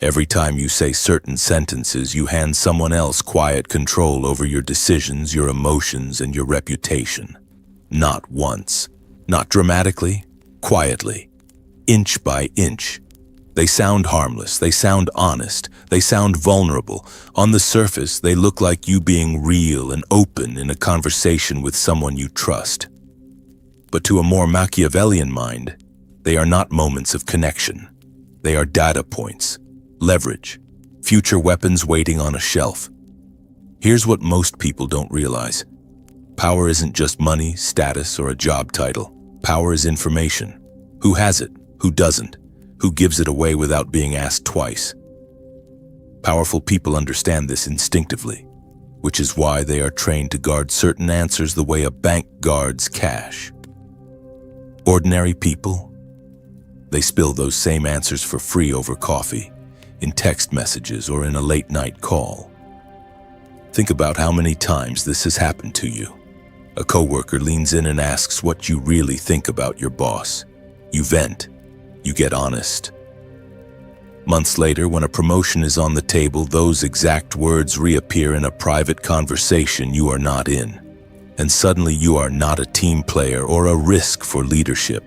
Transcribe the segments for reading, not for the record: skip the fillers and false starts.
Every time you say certain sentences, you hand someone else quiet control over your decisions, your emotions, and your reputation. Not once, not dramatically, quietly, inch by inch. They sound harmless, they sound honest, they sound vulnerable. On the surface, they look like you being real and open in a conversation with someone you trust. But to a more Machiavellian mind, they are not moments of connection. They are data points, leverage, future weapons waiting on a shelf. Here's what most people don't realize. Power isn't just money, status, or a job title. Power is information. Who has it? Who doesn't? Who gives it away without being asked twice? Powerful people understand this instinctively, which is why they are trained to guard certain answers the way a bank guards cash. Ordinary people, they spill those same answers for free over coffee, in text messages, or in a late-night call. Think about how many times this has happened to you. A coworker leans in and asks what you really think about your boss. You vent. You get honest. Months later, when a promotion is on the table, those exact words reappear in a private conversation you are not in. And suddenly you are not a team player or a risk for leadership.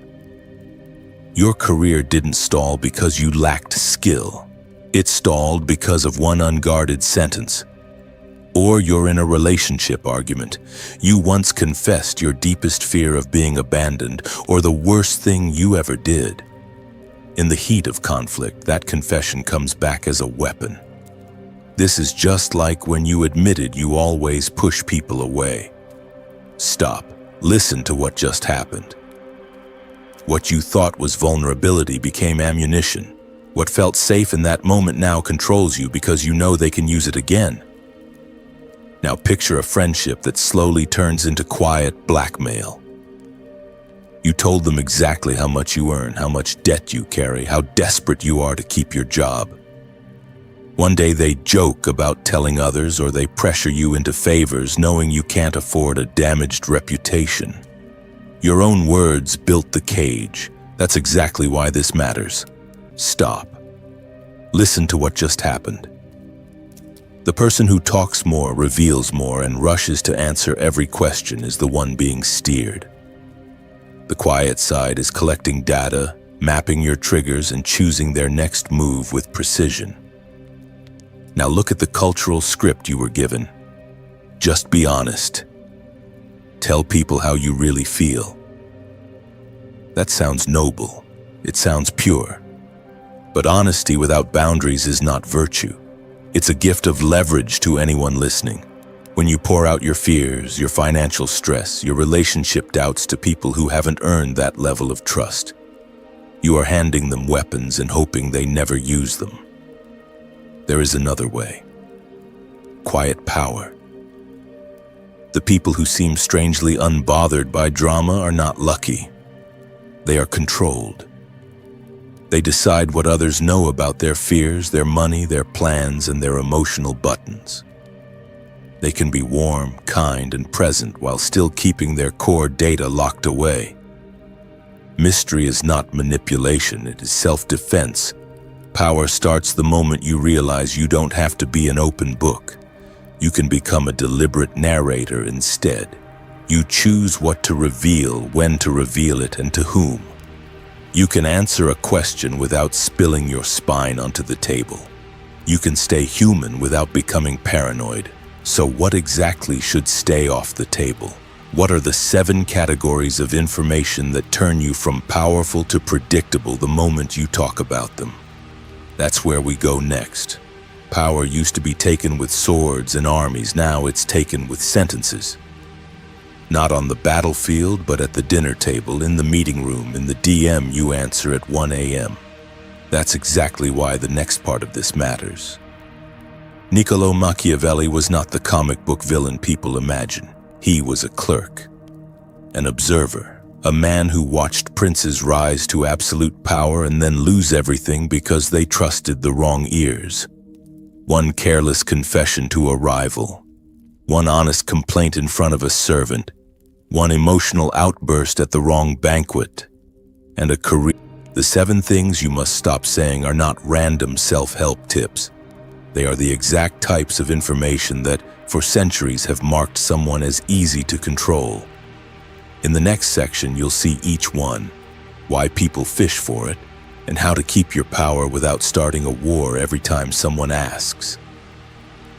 Your career didn't stall because you lacked skill. It stalled because of one unguarded sentence. Or you're in a relationship argument. You once confessed your deepest fear of being abandoned, or the worst thing you ever did. In the heat of conflict, that confession comes back as a weapon. This is just like when you admitted you always push people away. Stop. Listen to what just happened. What you thought was vulnerability became ammunition. What felt safe in that moment now controls you because you know they can use it again. Now picture a friendship that slowly turns into quiet blackmail. You told them exactly how much you earn, how much debt you carry, how desperate you are to keep your job. One day they joke about telling others, or they pressure you into favors knowing you can't afford a damaged reputation. Your own words built the cage. That's exactly why this matters. Stop. Listen to what just happened. The person who talks more, reveals more, and rushes to answer every question is the one being steered. The quiet side is collecting data, mapping your triggers, and choosing their next move with precision. Now look at the cultural script you were given. Just be honest. Tell people how you really feel. That sounds noble. It sounds pure. But honesty without boundaries is not virtue. It's a gift of leverage to anyone listening. When you pour out your fears, your financial stress, your relationship doubts to people who haven't earned that level of trust, you are handing them weapons and hoping they never use them. There is another way. Quiet power. The people who seem strangely unbothered by drama are not lucky. They are controlled. They decide what others know about their fears, their money, their plans, and their emotional buttons. They can be warm, kind, and present while still keeping their core data locked away. Mystery is not manipulation, it is self-defense. Power starts the moment you realize you don't have to be an open book. You can become a deliberate narrator instead. You choose what to reveal, when to reveal it, and to whom. You can answer a question without spilling your spine onto the table. You can stay human without becoming paranoid. So what exactly should stay off the table? What are the 7 categories of information that turn you from powerful to predictable the moment you talk about them? That's where we go next. Power used to be taken with swords and armies, now it's taken with sentences. Not on the battlefield, but at the dinner table, in the meeting room, in the DM you answer at 1 a.m. That's exactly why the next part of this matters. Niccolo Machiavelli was not the comic book villain people imagine. He was a clerk, an observer, a man who watched princes rise to absolute power and then lose everything because they trusted the wrong ears. One careless confession to a rival, one honest complaint in front of a servant, one emotional outburst at the wrong banquet, and a career The 7 things you must stop saying are not random self-help tips. They are the exact types of information that, for centuries, have marked someone as easy to control. In the next section, you'll see each one, why people fish for it, and how to keep your power without starting a war every time someone asks.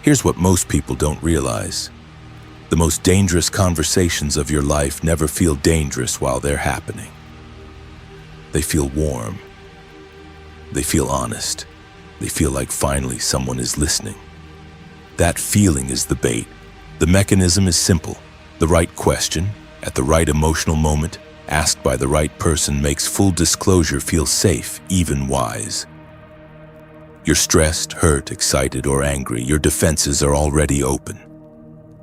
Here's what most people don't realize. The most dangerous conversations of your life never feel dangerous while they're happening. They feel warm. They feel honest. They feel like finally someone is listening. That feeling is the bait. The mechanism is simple. The right question, at the right emotional moment, asked by the right person makes full disclosure feel safe, even wise. You're stressed, hurt, excited, or angry. Your defenses are already open.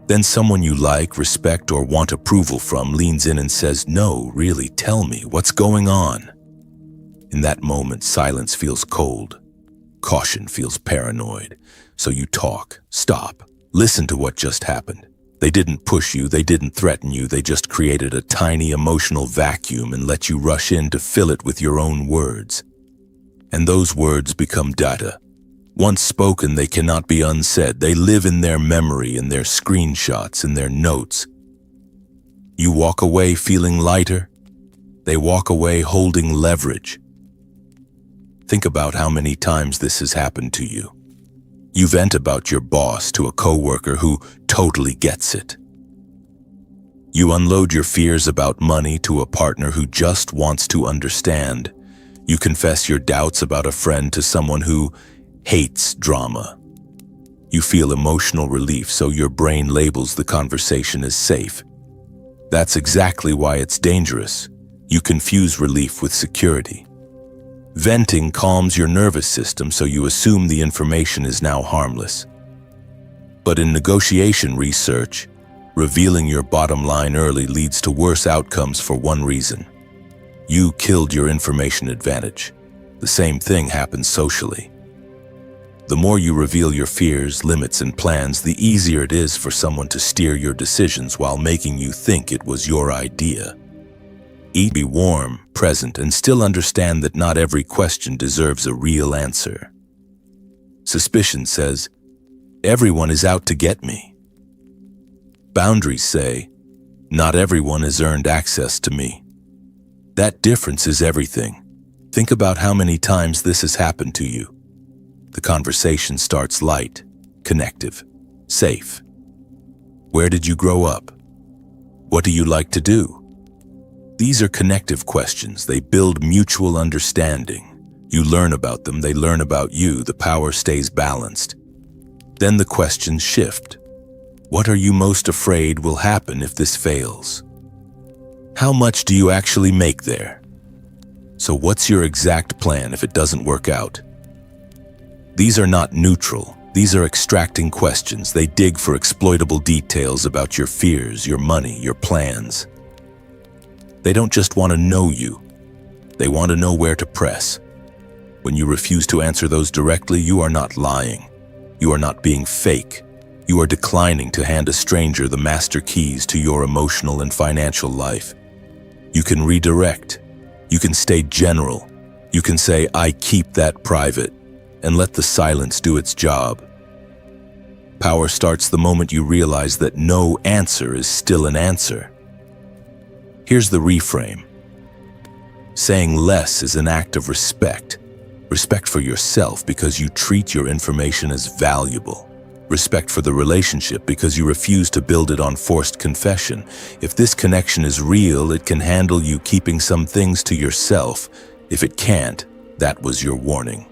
Then someone you like, respect, or want approval from leans in and says, "No, really, tell me, what's going on?" In that moment, silence feels cold. Caution feels paranoid. So you talk. Stop. Listen to what just happened. They didn't push you, they didn't threaten you, they just created a tiny emotional vacuum and let you rush in to fill it with your own words. And those words become data. Once spoken, they cannot be unsaid. They live in their memory, in their screenshots, in their notes. You walk away feeling lighter. They walk away holding leverage. Think about how many times this has happened to you. You vent about your boss to a coworker who totally gets it. You unload your fears about money to a partner who just wants to understand. You confess your doubts about a friend to someone who hates drama. You feel emotional relief, so your brain labels the conversation as safe. That's exactly why it's dangerous. You confuse relief with security. Venting calms your nervous system, so you assume the information is now harmless. But in negotiation research, revealing your bottom line early leads to worse outcomes for one reason. You killed your information advantage. The same thing happens socially. The more you reveal your fears, limits, and plans, the easier it is for someone to steer your decisions while making you think it was your idea. Be warm, present, and still understand that not every question deserves a real answer. Suspicion says, "Everyone is out to get me." Boundaries say, "Not everyone has earned access to me." That difference is everything. Think about how many times this has happened to you. The conversation starts light, connective, safe. Where did you grow up? What do you like to do? These are connective questions. They build mutual understanding. You learn about them, they learn about you, the power stays balanced. Then the questions shift. What are you most afraid will happen if this fails? How much do you actually make there? So what's your exact plan if it doesn't work out? These are not neutral. These are extracting questions. They dig for exploitable details about your fears, your money, your plans. They don't just want to know you. They want to know where to press. When you refuse to answer those directly, you are not lying. You are not being fake. You are declining to hand a stranger the master keys to your emotional and financial life. You can redirect. You can stay general. You can say, "I keep that private," and let the silence do its job. Power starts the moment you realize that no answer is still an answer. Here's the reframe. Saying less is an act of respect. Respect for yourself because you treat your information as valuable. Respect for the relationship because you refuse to build it on forced confession. If this connection is real, it can handle you keeping some things to yourself. If it can't, that was your warning.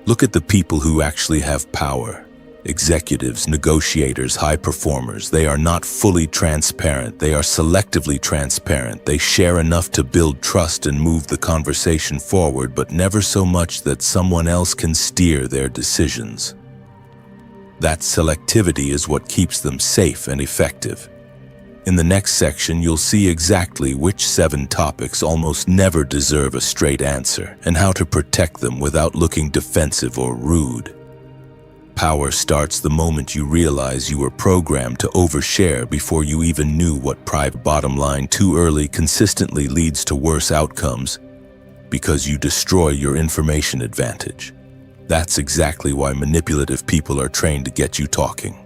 Look at the people who actually have power. Executives, negotiators, high performers. They are not fully transparent. They are selectively transparent. They share enough to build trust and move the conversation forward, but never so much that someone else can steer their decisions. That selectivity is what keeps them safe and effective. In the next section, you'll see exactly which 7 topics almost never deserve a straight answer and how to protect them without looking defensive or rude. Power starts the moment you realize you were programmed to overshare before you even knew what private. Bottom line, too early consistently leads to worse outcomes. because you destroy your information advantage. That's exactly why manipulative people are trained to get you talking.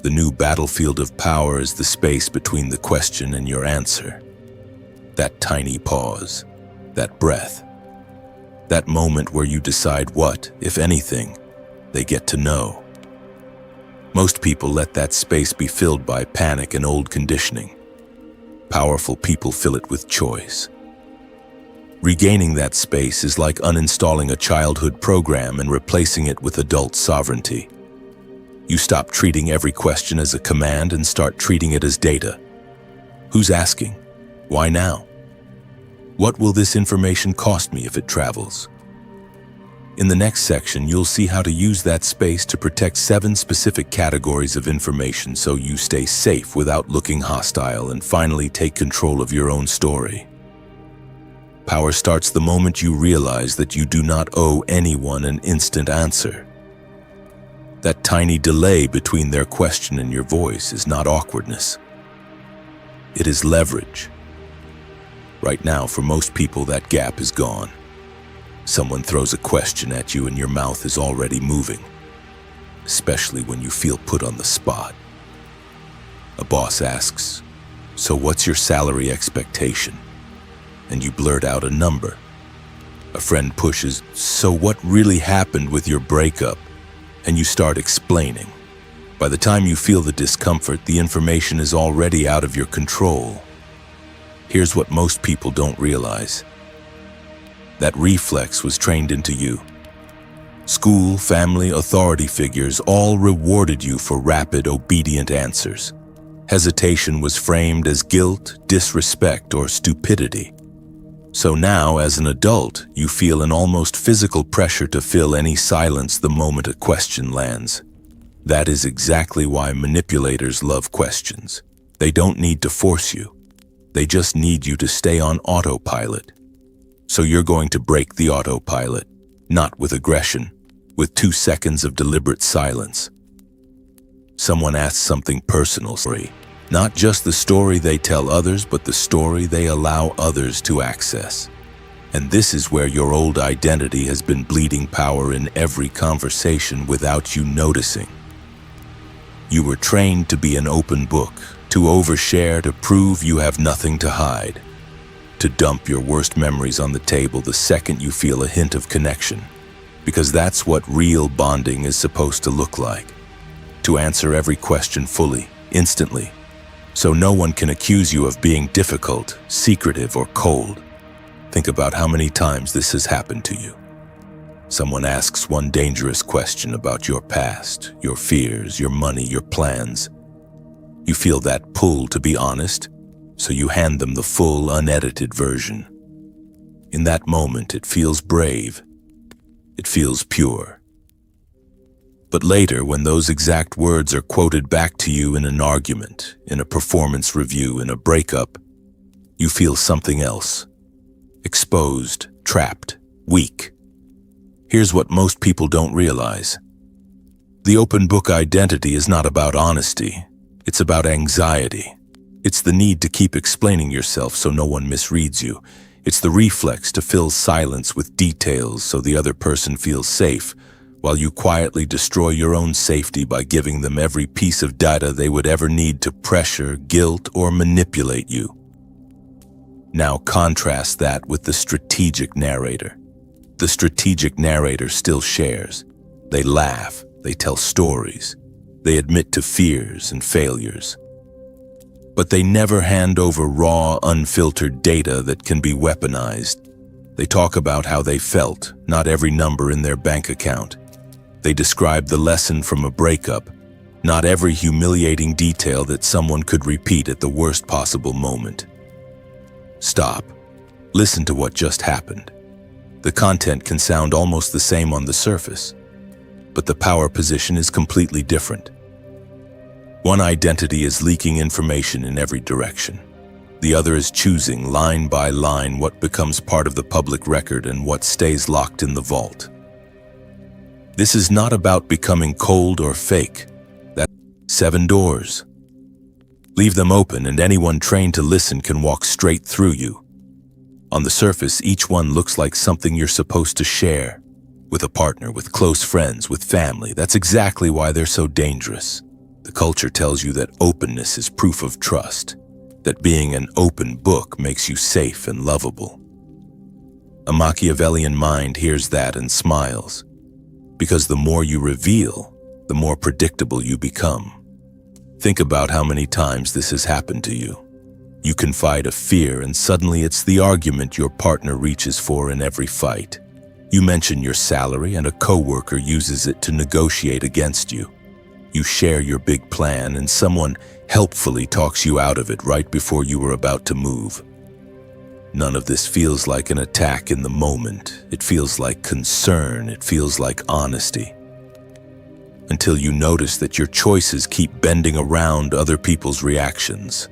The new battlefield of power is the space between the question and your answer. That tiny pause, that breath, that moment where you decide what, if anything, they get to know. Most people let that space be filled by panic and old conditioning. Powerful people fill it with choice. Regaining that space is like uninstalling a childhood program and replacing it with adult sovereignty. You stop treating every question as a command and start treating it as data. Who's asking? Why now? What will this information cost me if it travels? In the next section, you'll see how to use that space to protect 7 specific categories of information so you stay safe without looking hostile and finally take control of your own story. Power starts the moment you realize that you do not owe anyone an instant answer. That tiny delay between their question and your voice is not awkwardness. It is leverage. Right now, for most people, that gap is gone. Someone throws a question at you and your mouth is already moving, especially when you feel put on the spot. A boss asks, "So what's your salary expectation?" And you blurt out a number. A friend pushes, "So what really happened with your breakup?" And you start explaining. By the time you feel the discomfort, the information is already out of your control. Here's what most people don't realize. That reflex was trained into you. School, family, authority figures all rewarded you for rapid, obedient answers. Hesitation was framed as guilt, disrespect, or stupidity. So now, as an adult, you feel an almost physical pressure to fill any silence the moment a question lands. That is exactly why manipulators love questions. They don't need to force you. They just need you to stay on autopilot. So you're going to break the autopilot, not with aggression, with 2 seconds of deliberate silence. Someone asks something personal, not just the story they tell others, but the story they allow others to access. And this is where your old identity has been bleeding power in every conversation without you noticing. You were trained to be an open book, to overshare, to prove you have nothing to hide, to dump your worst memories on the table the second you feel a hint of connection, because that's what real bonding is supposed to look like. To answer every question fully, instantly, so no one can accuse you of being difficult, secretive, or cold. Think about how many times this has happened to you. Someone asks one dangerous question about your past, your fears, your money, your plans. You feel that pull to be honest, so you hand them the full, unedited version. In that moment, it feels brave. It feels pure. But later, when those exact words are quoted back to you in an argument, in a performance review, in a breakup, you feel something else. Exposed, trapped, weak. Here's what most people don't realize. The open book identity is not about honesty. It's about anxiety. It's the need to keep explaining yourself so no one misreads you. It's the reflex to fill silence with details so the other person feels safe, while you quietly destroy your own safety by giving them every piece of data they would ever need to pressure, guilt, or manipulate you. Now contrast that with the strategic narrator. The strategic narrator still shares. They laugh, they tell stories, they admit to fears and failures. But they never hand over raw, unfiltered data that can be weaponized. They talk about how they felt, not every number in their bank account. They describe the lesson from a breakup, not every humiliating detail that someone could repeat at the worst possible moment. Stop. Listen to what just happened. The content can sound almost the same on the surface, but the power position is completely different. One identity is leaking information in every direction. The other is choosing, line by line, what becomes part of the public record and what stays locked in the vault. This is not about becoming cold or fake. That's 7 doors. Leave them open and anyone trained to listen can walk straight through you. On the surface, each one looks like something you're supposed to share. With a partner, with close friends, with family. That's exactly why they're so dangerous. The culture tells you that openness is proof of trust, that being an open book makes you safe and lovable. A Machiavellian mind hears that and smiles, because the more you reveal, the more predictable you become. Think about how many times this has happened to you. You confide a fear and suddenly it's the argument your partner reaches for in every fight. You mention your salary and a coworker uses it to negotiate against you. You share your big plan and someone helpfully talks you out of it right before you were about to move. None of this feels like an attack in the moment. It feels like concern. It feels like honesty. Until you notice that your choices keep bending around other people's reactions.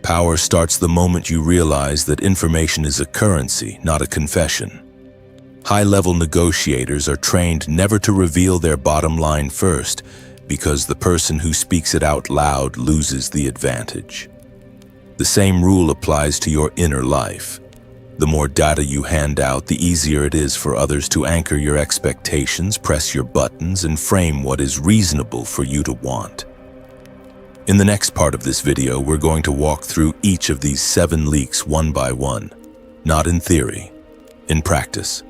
Power starts the moment you realize that information is a currency, not a confession. High-level negotiators are trained never to reveal their bottom line first, because the person who speaks it out loud loses the advantage. The same rule applies to your inner life. The more data you hand out, the easier it is for others to anchor your expectations, press your buttons, and frame what is reasonable for you to want. In the next part of this video, we're going to walk through each of these 7 leaks one by one, not in theory, in practice.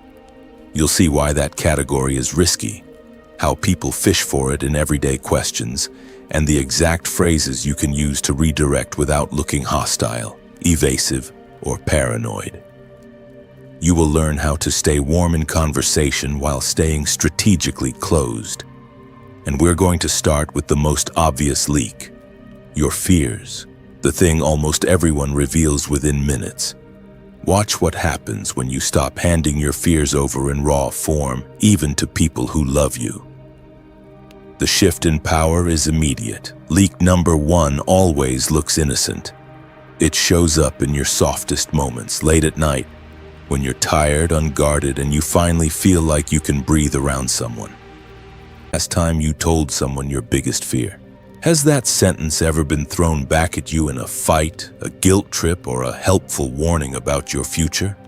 You'll see why that category is risky, how people fish for it in everyday questions, and the exact phrases you can use to redirect without looking hostile, evasive, or paranoid. You will learn how to stay warm in conversation while staying strategically closed. And we're going to start with the most obvious leak, your fears, the thing almost everyone reveals within minutes. Watch what happens when you stop handing your fears over in raw form, even to people who love you. The shift in power is immediate. Leak number 1 always looks innocent. It shows up in your softest moments, late at night, when you're tired, unguarded, and you finally feel like you can breathe around someone. Last time you told someone your biggest fear. Has that sentence ever been thrown back at you in a fight, a guilt trip, or a helpful warning about your future?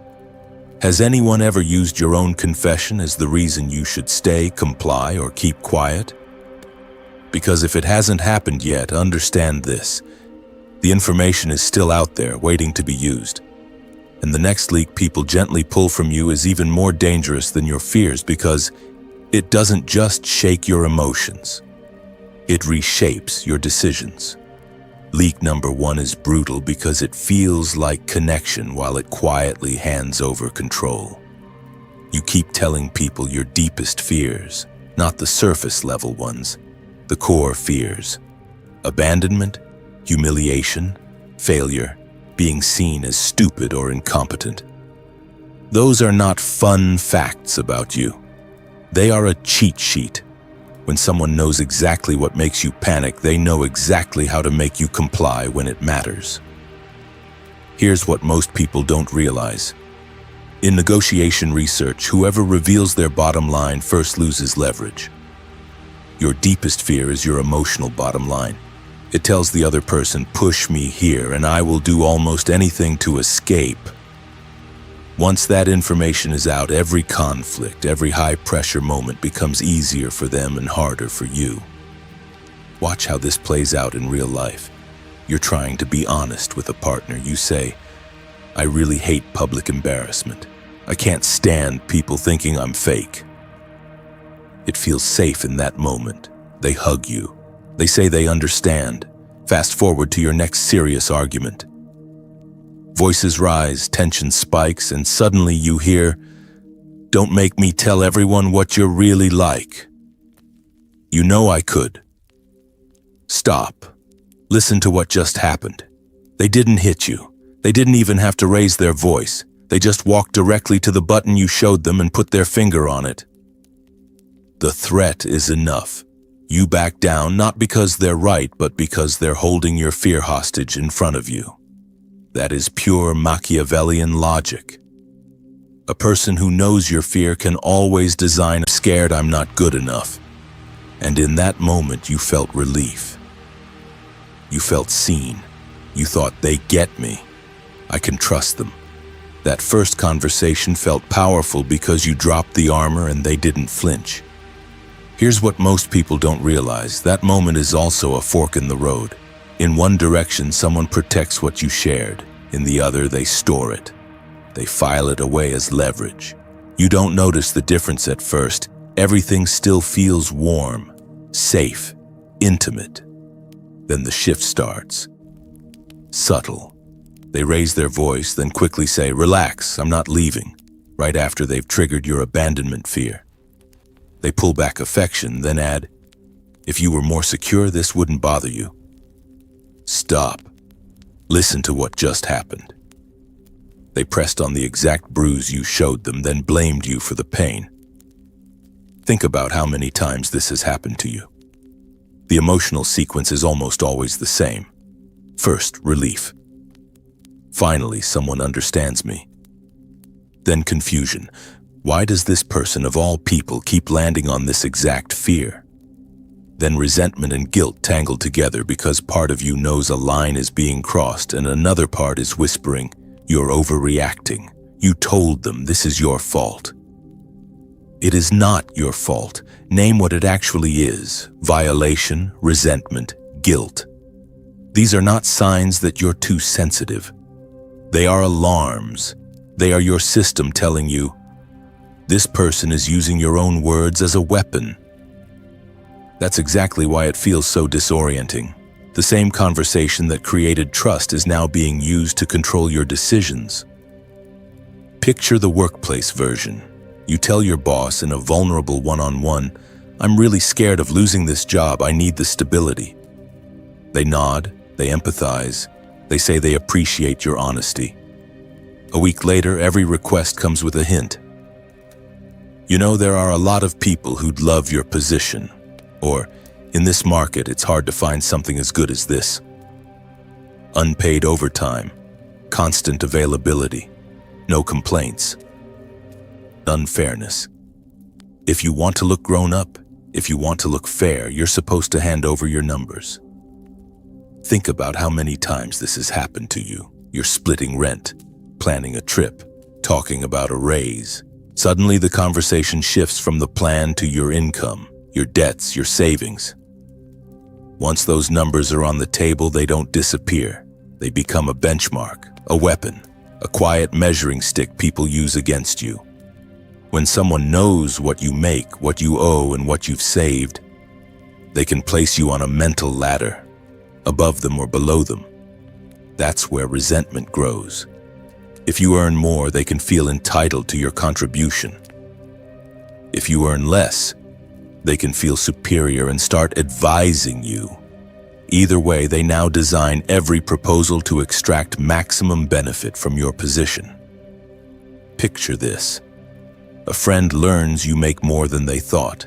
Has anyone ever used your own confession as the reason you should stay, comply, or keep quiet? Because if it hasn't happened yet, understand this. The information is still out there, waiting to be used. And the next leak people gently pull from you is even more dangerous than your fears because it doesn't just shake your emotions. It reshapes your decisions. Leak number 1 is brutal because it feels like connection while it quietly hands over control. You keep telling people your deepest fears, not the surface level ones, the core fears. Abandonment, humiliation, failure, being seen as stupid or incompetent. Those are not fun facts about you. They are a cheat sheet. When someone knows exactly what makes you panic, they know exactly how to make you comply when it matters. Here's what most people don't realize. In negotiation research, whoever reveals their bottom line first loses leverage. Your deepest fear is your emotional bottom line. It tells the other person, push me here, and I will do almost anything to escape. Once that information is out, every conflict, every high-pressure moment becomes easier for them and harder for you. Watch how this plays out in real life. You're trying to be honest with a partner. You say, I really hate public embarrassment. I can't stand people thinking I'm fake. It feels safe in that moment. They hug you. They say they understand. Fast forward to your next serious argument. Voices rise, tension spikes, and suddenly you hear, don't make me tell everyone what you're really like. You know I could. Stop. Listen to what just happened. They didn't hit you. They didn't even have to raise their voice. They just walked directly to the button you showed them and put their finger on it. The threat is enough. You back down not because they're right, but because they're holding your fear hostage in front of you. That is pure Machiavellian logic. A person who knows your fear can always design a scared I'm not good enough. And in that moment you felt relief. You felt seen. You thought they get me. I can trust them. That first conversation felt powerful because you dropped the armor and they didn't flinch. Here's what most people don't realize. That moment is also a fork in the road. In one direction, someone protects what you shared. In the other, they store it. They file it away as leverage. You don't notice the difference at first. Everything still feels warm, safe, intimate. Then the shift starts. Subtle. They raise their voice, then quickly say, "Relax, I'm not leaving," right after they've triggered your abandonment fear. They pull back affection, then add, "If you were more secure, this wouldn't bother you." Stop. Listen to what just happened. They pressed on the exact bruise you showed them, then blamed you for the pain. Think about how many times this has happened to you. The emotional sequence is almost always the same. First, relief. Finally, someone understands me. Then confusion. Why does this person of all people keep landing on this exact fear? Then resentment and guilt tangled together because part of you knows a line is being crossed and another part is whispering, "You're overreacting. You told them this is your fault." It is not your fault. Name what it actually is: violation, resentment, guilt. These are not signs that you're too sensitive. They are alarms. They are your system telling you, this person is using your own words as a weapon. That's exactly why it feels so disorienting. The same conversation that created trust is now being used to control your decisions. Picture the workplace version. You tell your boss in a vulnerable one-on-one, "I'm really scared of losing this job. I need the stability." They nod, they empathize, they say they appreciate your honesty. A week later, every request comes with a hint. "You know, there are a lot of people who'd love your position." Or, "In this market, it's hard to find something as good as this." Unpaid overtime, constant availability, no complaints. Unfairness. If you want to look grown up, if you want to look fair, you're supposed to hand over your numbers. Think about how many times this has happened to you. You're splitting rent, planning a trip, talking about a raise. Suddenly the conversation shifts from the plan to your income, your debts, your savings. Once those numbers are on the table, they don't disappear. They become a benchmark, a weapon, a quiet measuring stick people use against you. When someone knows what you make, what you owe, and what you've saved, they can place you on a mental ladder, above them or below them. That's where resentment grows. If you earn more, they can feel entitled to your contribution. If you earn less, they can feel superior and start advising you. Either way, they now design every proposal to extract maximum benefit from your position. Picture this. A friend learns you make more than they thought.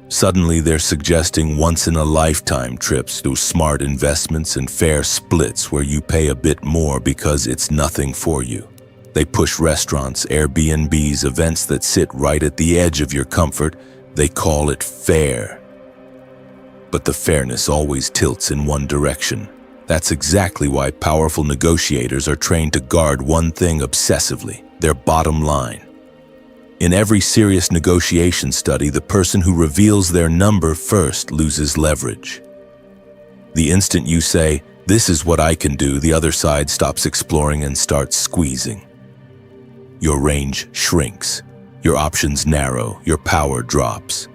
Suddenly, they're suggesting once-in-a-lifetime trips to smart investments and fair splits where you pay a bit more because it's nothing for you. They push restaurants, Airbnbs, events that sit right at the edge of your comfort. They call it fair. But the fairness always tilts in one direction. That's exactly why powerful negotiators are trained to guard one thing obsessively: their bottom line. In every serious negotiation study, the person who reveals their number first loses leverage. The instant you say, "This is what I can do," the other side stops exploring and starts squeezing. Your range shrinks, your options narrow, your power drops.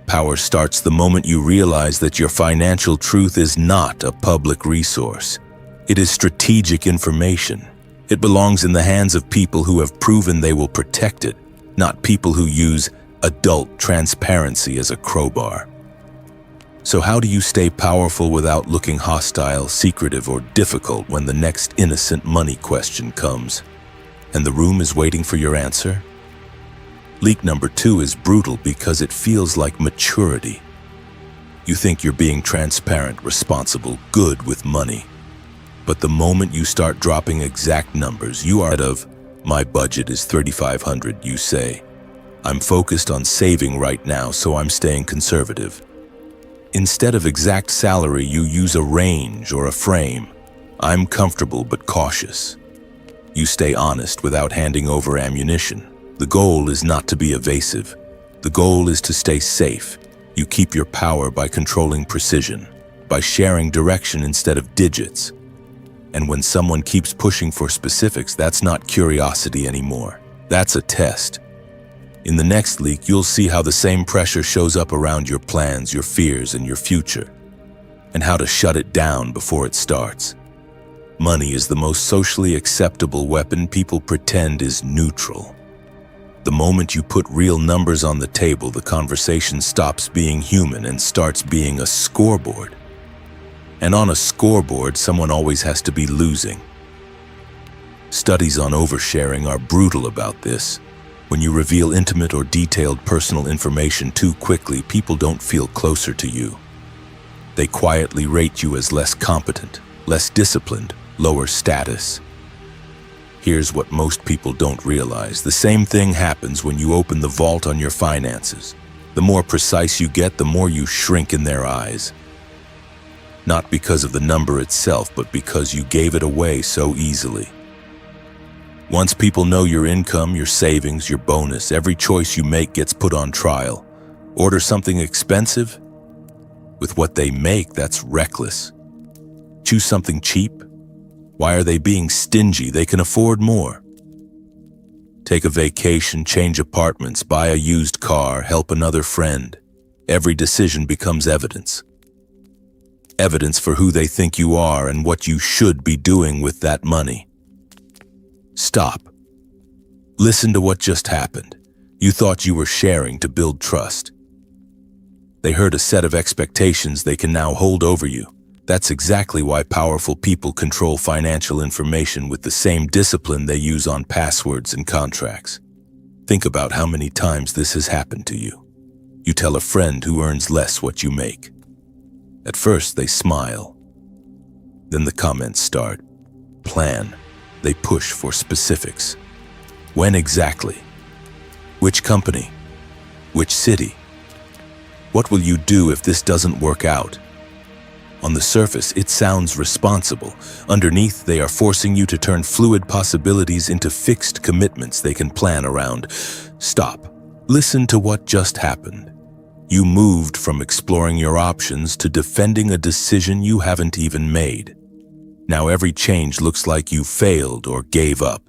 Power starts the moment you realize that your financial truth is not a public resource. It is strategic information. It belongs in the hands of people who have proven they will protect it, not people who use adult transparency as a crowbar. So how do you stay powerful without looking hostile, secretive, or difficult when the next innocent money question comes, and the room is waiting for your answer? Leak number 2 is brutal because it feels like maturity. You think you're being transparent, responsible, good with money. But the moment you start dropping exact numbers, you are out of, "My budget is $3,500, you say. "I'm focused on saving right now, so I'm staying conservative." Instead of exact salary, you use a range or a frame. "I'm comfortable but cautious." You stay honest without handing over ammunition. The goal is not to be evasive. The goal is to stay safe. You keep your power by controlling precision, by sharing direction instead of digits. And when someone keeps pushing for specifics, that's not curiosity anymore. That's a test. In the next leak, you'll see how the same pressure shows up around your plans, your fears, and your future, and how to shut it down before it starts. Money is the most socially acceptable weapon people pretend is neutral. The moment you put real numbers on the table, the conversation stops being human and starts being a scoreboard. And on a scoreboard, someone always has to be losing. Studies on oversharing are brutal about this. When you reveal intimate or detailed personal information too quickly, people don't feel closer to you. They quietly rate you as less competent, less disciplined, lower status. Here's what most people don't realize. The same thing happens when you open the vault on your finances. The more precise you get, the more you shrink in their eyes. Not because of the number itself, but because you gave it away so easily. Once people know your income, your savings, your bonus, every choice you make gets put on trial. Order something expensive? With what they make, that's reckless. Choose something cheap? Why are they being stingy? They can afford more. Take a vacation, change apartments, buy a used car, help another friend. Every decision becomes evidence. Evidence for who they think you are and what you should be doing with that money. Stop. Listen to what just happened. You thought you were sharing to build trust. They heard a set of expectations they can now hold over you. That's exactly why powerful people control financial information with the same discipline they use on passwords and contracts. Think about how many times this has happened to you. You tell a friend who earns less what you make. At first, they smile. Then the comments start. Plan. They push for specifics. When exactly? Which company? Which city? What will you do if this doesn't work out? On the surface, it sounds responsible. Underneath, they are forcing you to turn fluid possibilities into fixed commitments they can plan around. Stop. Listen to what just happened. You moved from exploring your options to defending a decision you haven't even made. Now every change looks like you failed or gave up,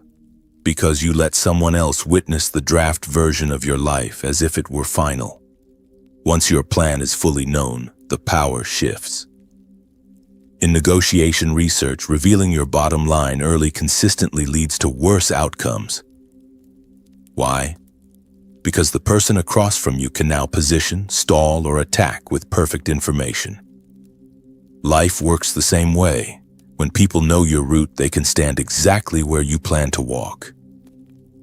because you let someone else witness the draft version of your life as if it were final. Once your plan is fully known, the power shifts. In negotiation research, revealing your bottom line early consistently leads to worse outcomes. Why? Because the person across from you can now position, stall, or attack with perfect information. Life works the same way. When people know your route, they can stand exactly where you plan to walk.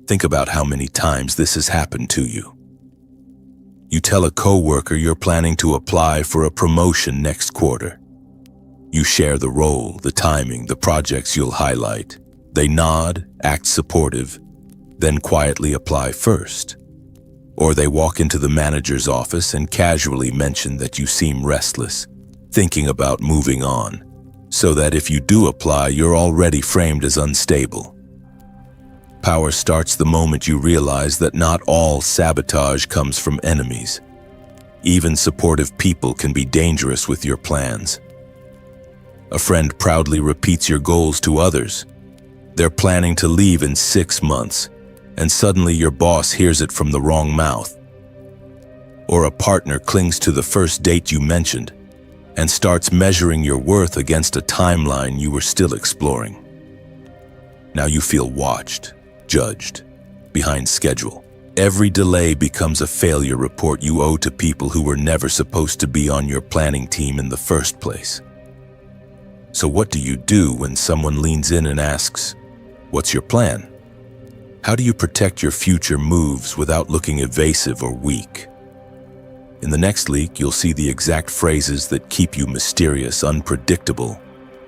Think about how many times this has happened to you. You tell a coworker you're planning to apply for a promotion next quarter. You share the role, the timing, the projects you'll highlight. They nod, act supportive, then quietly apply first. Or they walk into the manager's office and casually mention that you seem restless, thinking about moving on, so that if you do apply, you're already framed as unstable. Power starts the moment you realize that not all sabotage comes from enemies. Even supportive people can be dangerous with your plans. A friend proudly repeats your goals to others. They're planning to leave in 6 months, and suddenly your boss hears it from the wrong mouth. Or a partner clings to the first date you mentioned and starts measuring your worth against a timeline you were still exploring. Now you feel watched, judged, behind schedule. Every delay becomes a failure report you owe to people who were never supposed to be on your planning team in the first place. So what do you do when someone leans in and asks, "What's your plan?" How do you protect your future moves without looking evasive or weak? In the next leak, you'll see the exact phrases that keep you mysterious, unpredictable,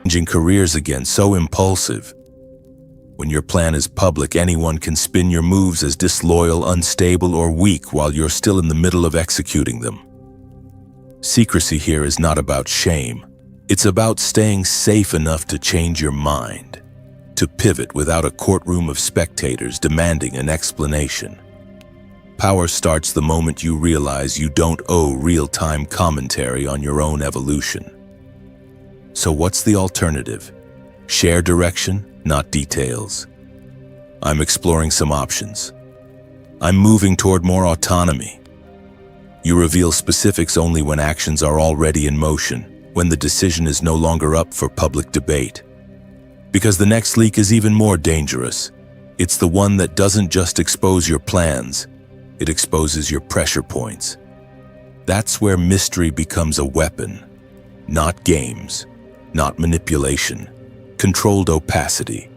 changing careers again, so impulsive. When your plan is public, anyone can spin your moves as disloyal, unstable, or weak while you're still in the middle of executing them. Secrecy here is not about shame. It's about staying safe enough to change your mind. to pivot without a courtroom of spectators demanding an explanation. Power starts the moment you realize you don't owe real-time commentary on your own evolution. So what's the alternative? Share direction, not details. I'm exploring some options. I'm moving toward more autonomy. You reveal specifics only when actions are already in motion, when the decision is no longer up for public debate. Because the next leak is even more dangerous. It's the one that doesn't just expose your plans, it exposes your pressure points. That's where mystery becomes a weapon. Not games, not manipulation, controlled opacity.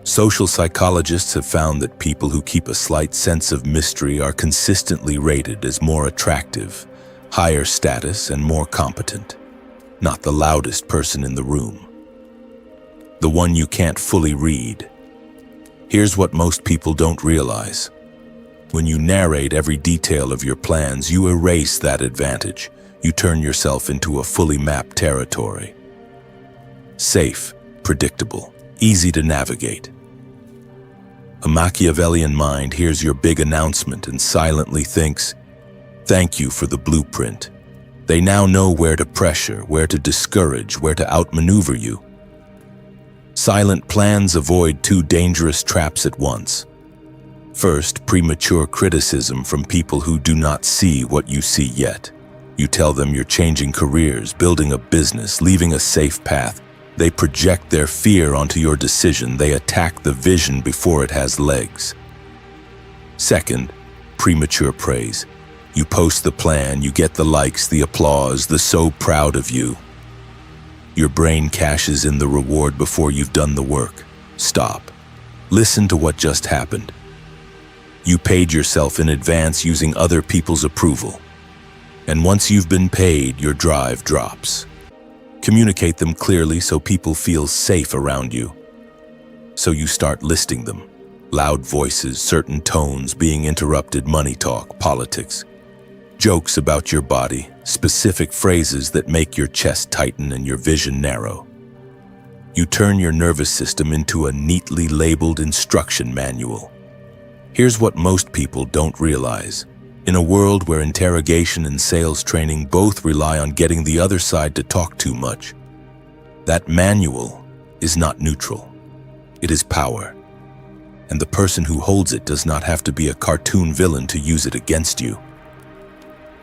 Social psychologists have found that people who keep a slight sense of mystery are consistently rated as more attractive, higher status, and more competent. Not the loudest person in the room. The one you can't fully read. Here's what most people don't realize. When you narrate every detail of your plans, you erase that advantage. You turn yourself into a fully mapped territory. Safe, predictable, easy to navigate. A Machiavellian mind hears your big announcement and silently thinks, "Thank you for the blueprint." They now know where to pressure, where to discourage, where to outmaneuver you. Silent plans avoid two dangerous traps at once. First, premature criticism from people who do not see what you see yet. You tell them you're changing careers, building a business, leaving a safe path. They project their fear onto your decision. They attack the vision before it has legs. Second, premature praise. You post the plan, you get the likes, the applause, the "so proud of you." Your brain cashes in the reward before you've done the work. Stop. Listen to what just happened. You paid yourself in advance using other people's approval. And once you've been paid, your drive drops. Communicate them clearly so people feel safe around you. So you start listing them. Loud voices, certain tones, being interrupted, money talk, politics. Jokes about your body, specific phrases that make your chest tighten and your vision narrow. You turn your nervous system into a neatly labeled instruction manual. Here's what most people don't realize. In a world where interrogation and sales training both rely on getting the other side to talk too much, that manual is not neutral. It is power. And the person who holds it does not have to be a cartoon villain to use it against you.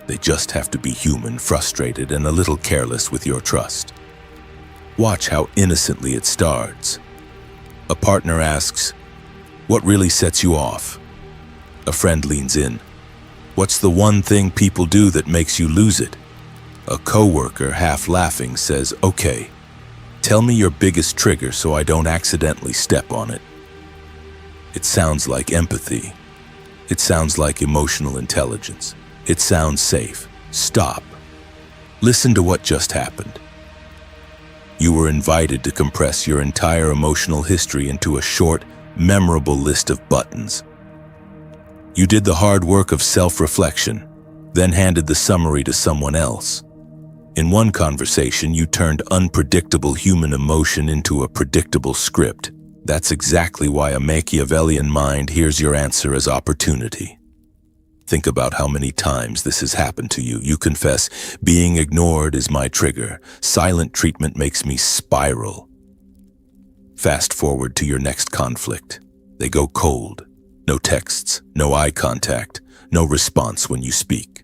They just have to be human, frustrated, and a little careless with your trust. Watch how innocently it starts. A partner asks, "What really sets you off?" A friend leans in. "What's the one thing people do that makes you lose it?" A coworker, half laughing, says, "Okay, tell me your biggest trigger so I don't accidentally step on it." It sounds like empathy. It sounds like emotional intelligence. It sounds safe. Stop. Listen to what just happened. You were invited to compress your entire emotional history into a short, memorable list of buttons. You did the hard work of self-reflection, then handed the summary to someone else. In one conversation, you turned unpredictable human emotion into a predictable script. That's exactly why a Machiavellian mind hears your answer as opportunity. Think about how many times this has happened to you. You confess, "Being ignored is my trigger. Silent treatment makes me spiral." Fast forward to your next conflict. They go cold. No texts, no eye contact, no response when you speak.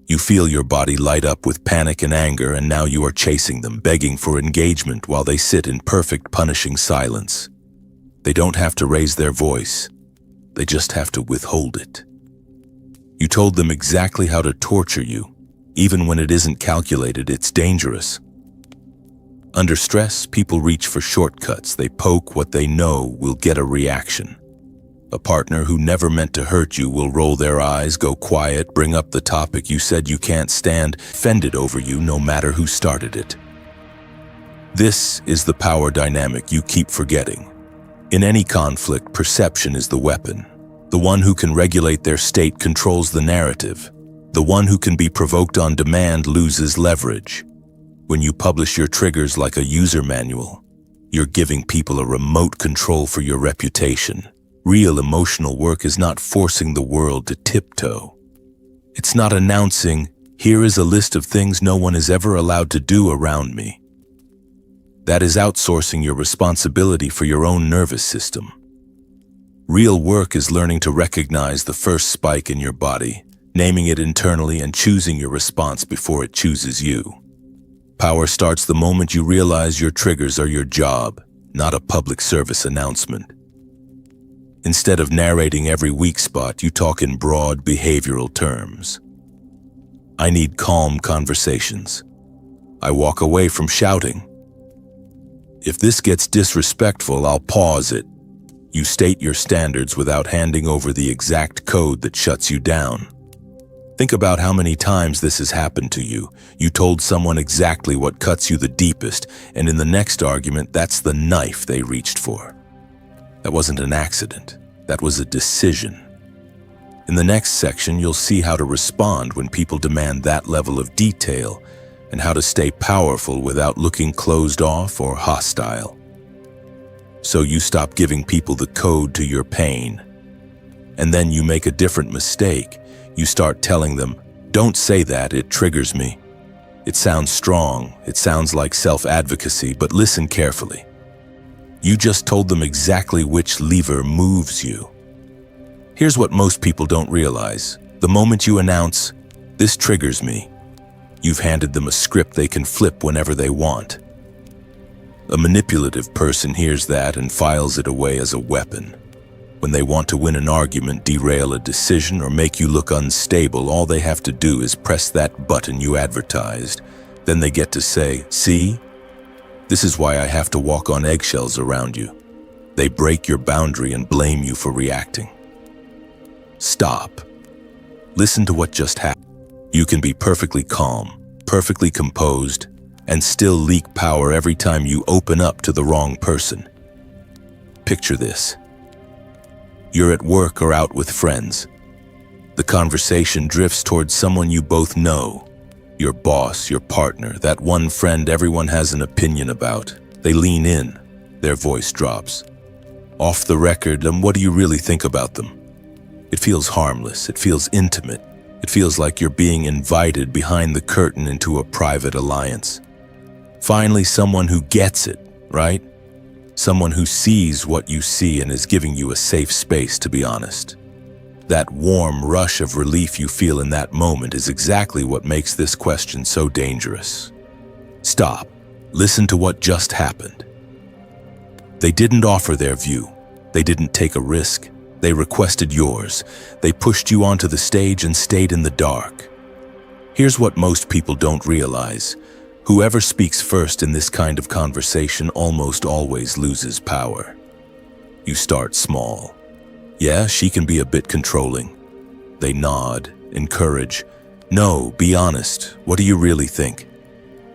You feel your body light up with panic and anger, and now you are chasing them, begging for engagement while they sit in perfect punishing silence. They don't have to raise their voice. They just have to withhold it. You told them exactly how to torture you. Even when it isn't calculated, it's dangerous. Under stress, people reach for shortcuts. They poke what they know will get a reaction. A partner who never meant to hurt you will roll their eyes, go quiet, bring up the topic you said you can't stand, fend it over you no matter who started it. This is the power dynamic you keep forgetting. In any conflict, perception is the weapon. The one who can regulate their state controls the narrative. The one who can be provoked on demand loses leverage. When you publish your triggers like a user manual, You're giving people a remote control for your reputation. Real emotional work is not forcing the world to tiptoe. It's not announcing, "Here is a list of things no one is ever allowed to do around me." That is outsourcing your responsibility for your own nervous system. Real work is learning to recognize the first spike in your body, naming it internally and choosing your response before it chooses you. Power starts the moment you realize your triggers are your job, not a public service announcement. Instead of narrating every weak spot, you talk in broad behavioral terms. I need calm conversations. I walk away from shouting. If this gets disrespectful, I'll pause it. You state your standards without handing over the exact code that shuts you down. Think about how many times this has happened to you. You told someone exactly what cuts you the deepest, and in the next argument, that's the knife they reached for. That wasn't an accident. That was a decision. In the next section, you'll see how to respond when people demand that level of detail, and how to stay powerful without looking closed off or hostile. So you stop giving people the code to your pain. And then you make a different mistake. You start telling them, "Don't say that, it triggers me." It sounds strong, it sounds like self-advocacy, but listen carefully. You just told them exactly which lever moves you. Here's what most people don't realize. The moment you announce, "This triggers me," you've handed them a script they can flip whenever they want. A manipulative person hears that and files it away as a weapon. When they want to win an argument, derail a decision, or make you look unstable, all they have to do is press that button you advertised. Then they get to say, "See? This is why I have to walk on eggshells around you." They break your boundary and blame you for reacting. Stop. Listen to what just happened. You can be perfectly calm, perfectly composed, and still leak power every time you open up to the wrong person. Picture this. You're at work or out with friends. The conversation drifts towards someone you both know. Your boss, your partner, that one friend everyone has an opinion about. They lean in. Their voice drops. Off the record, what do you really think about them? It feels harmless. It feels intimate. It feels like you're being invited behind the curtain into a private alliance. Finally, someone who gets it, right? Someone who sees what you see and is giving you a safe space to be honest. That warm rush of relief you feel in that moment is exactly what makes this question so dangerous. Stop. Listen to what just happened. They didn't offer their view. They didn't take a risk. They requested yours. They pushed you onto the stage and stayed in the dark. Here's what most people don't realize. Whoever speaks first in this kind of conversation almost always loses power. You start small. Yeah, she can be a bit controlling. They nod, encourage. No, be honest. What do you really think?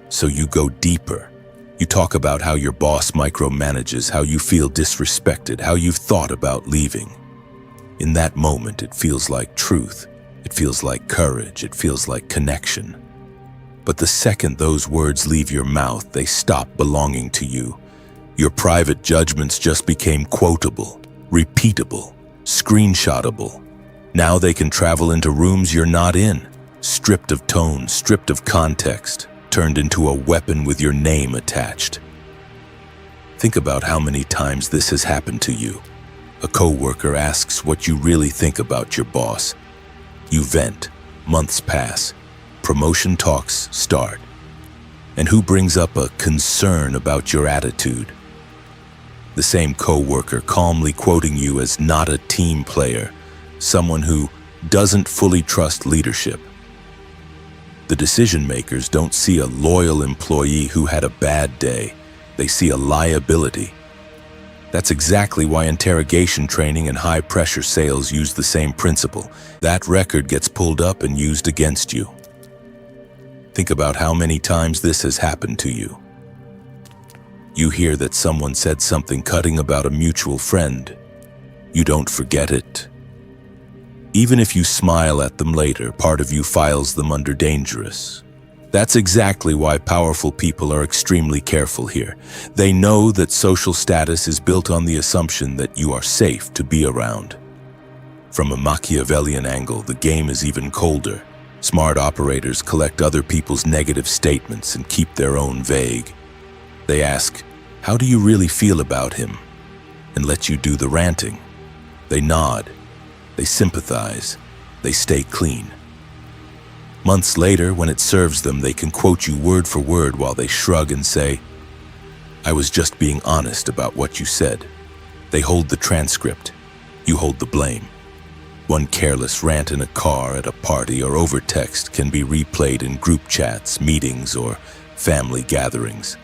So you go deeper. You talk about how your boss micromanages, how you feel disrespected, how you've thought about leaving. In that moment, it feels like truth. It feels like courage. It feels like connection. But the second those words leave your mouth, they stop belonging to you. Your private judgments just became quotable, repeatable, screenshotable. Now they can travel into rooms you're not in, stripped of tone, stripped of context, turned into a weapon with your name attached. Think about how many times this has happened to you. A coworker asks what you really think about your boss. You vent. Months pass. Promotion talks start. And who brings up a concern about your attitude? The same coworker calmly quoting you as not a team player, someone who doesn't fully trust leadership. The decision makers don't see a loyal employee who had a bad day. They see a liability. That's exactly why interrogation training and high-pressure sales use the same principle. That record gets pulled up and used against you. Think about how many times this has happened to you. You hear that someone said something cutting about a mutual friend. You don't forget it. Even if you smile at them later, part of you files them under dangerous. That's exactly why powerful people are extremely careful here. They know that social status is built on the assumption that you are safe to be around. From a Machiavellian angle, the game is even colder. Smart operators collect other people's negative statements and keep their own vague. They ask, "How do you really feel about him?" and let you do the ranting. They nod, they sympathize, they stay clean. Months later, when it serves them, they can quote you word for word while they shrug and say, "I was just being honest about what you said." They hold the transcript, you hold the blame. One careless rant in a car, at a party, or over text can be replayed in group chats, meetings, or family gatherings.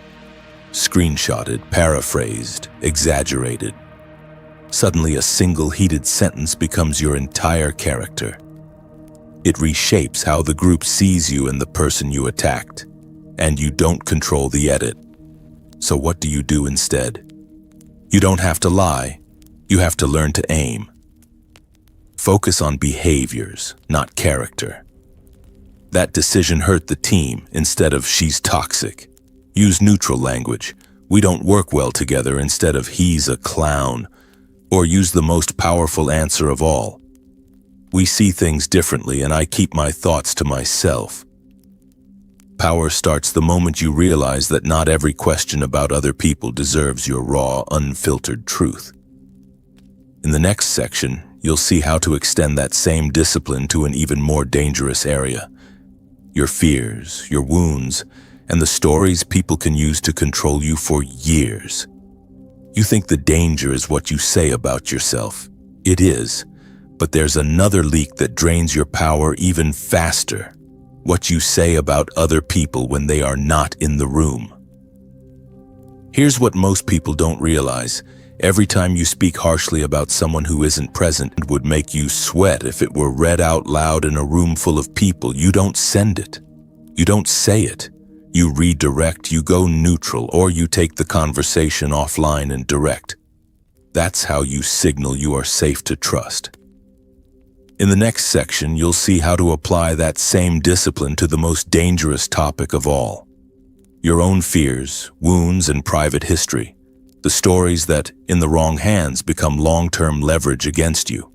Screenshotted, paraphrased, exaggerated. Suddenly, a single heated sentence becomes your entire character. It reshapes how the group sees you and the person you attacked, and you don't control the edit. So what do you do instead? You don't have to lie. You have to learn to aim. Focus on behaviors, not character. That decision hurt the team instead of "she's toxic." Use neutral language. "We don't work well together" instead of "he's a clown." Or use the most powerful answer of all: "We see things differently and I keep my thoughts to myself." Power starts the moment you realize that not every question about other people deserves your raw, unfiltered truth. In the next section, you'll see how to extend that same discipline to an even more dangerous area: your fears, your wounds, and the stories people can use to control you for years. You think the danger is what you say about yourself. It is. But there's another leak that drains your power even faster: what you say about other people when they are not in the room. Here's what most people don't realize. Every time you speak harshly about someone who isn't present, it would make you sweat if it were read out loud in a room full of people. You don't send it. You don't say it. You redirect, you go neutral, or you take the conversation offline and direct. That's how you signal you are safe to trust. In the next section, you'll see how to apply that same discipline to the most dangerous topic of all: your own fears, wounds, and private history. The stories that, in the wrong hands, become long-term leverage against you.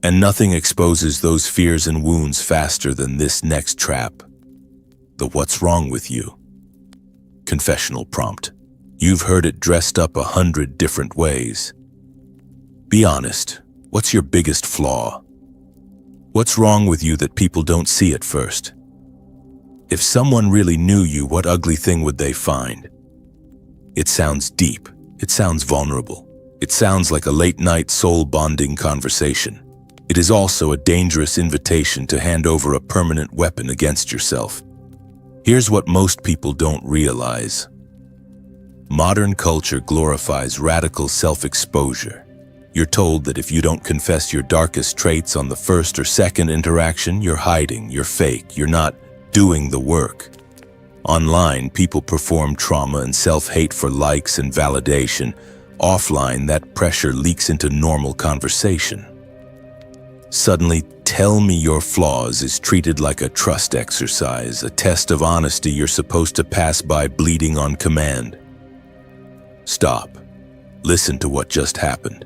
And nothing exposes those fears and wounds faster than this next trap: the "what's wrong with you?" confessional prompt. You've heard it dressed up 100 different ways. Be honest. What's your biggest flaw? What's wrong with you that people don't see at first? If someone really knew you, what ugly thing would they find? It sounds deep. It sounds vulnerable. It sounds like a late-night soul-bonding conversation. It is also a dangerous invitation to hand over a permanent weapon against yourself. Here's what most people don't realize. Modern culture glorifies radical self-exposure. You're told that if you don't confess your darkest traits on the first or second interaction, you're hiding, you're fake, you're not doing the work. Online, people perform trauma and self-hate for likes and validation. Offline, that pressure leaks into normal conversation. Suddenly, "tell me your flaws" is treated like a trust exercise, a test of honesty you're supposed to pass by bleeding on command. Stop. Listen to what just happened.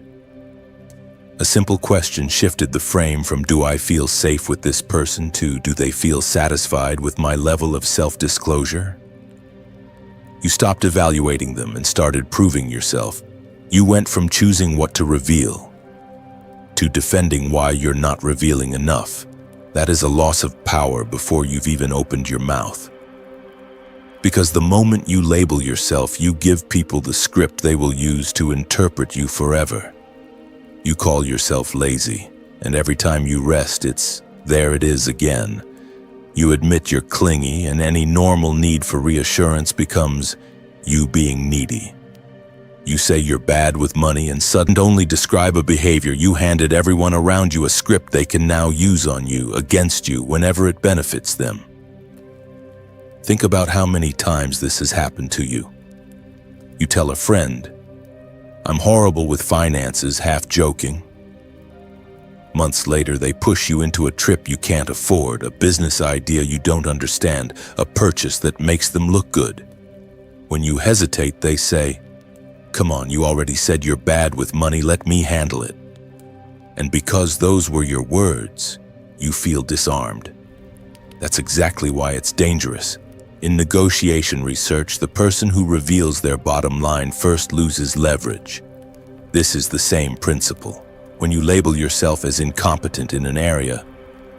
A simple question shifted the frame from "do I feel safe with this person" to "do they feel satisfied with my level of self-disclosure?" You stopped evaluating them and started proving yourself. You went from choosing what to reveal to defending why you're not revealing enough. That is a loss of power before you've even opened your mouth. Because the moment you label yourself, you give people the script they will use to interpret you forever. You call yourself lazy, and every time you rest, it's "there it is again." You admit you're clingy, and any normal need for reassurance becomes you being needy. You say you're bad with money and suddenly only describe a behavior. You handed everyone around you a script they can now use on you, against you, whenever it benefits them. Think about how many times this has happened to you. You tell a friend, "I'm horrible with finances," half joking. Months later, they push you into a trip you can't afford, a business idea you don't understand, a purchase that makes them look good. When you hesitate, they say, "Come on, you already said you're bad with money, let me handle it." And because those were your words, you feel disarmed. That's exactly why it's dangerous. In negotiation research, the person who reveals their bottom line first loses leverage. This is the same principle. When you label yourself as incompetent in an area,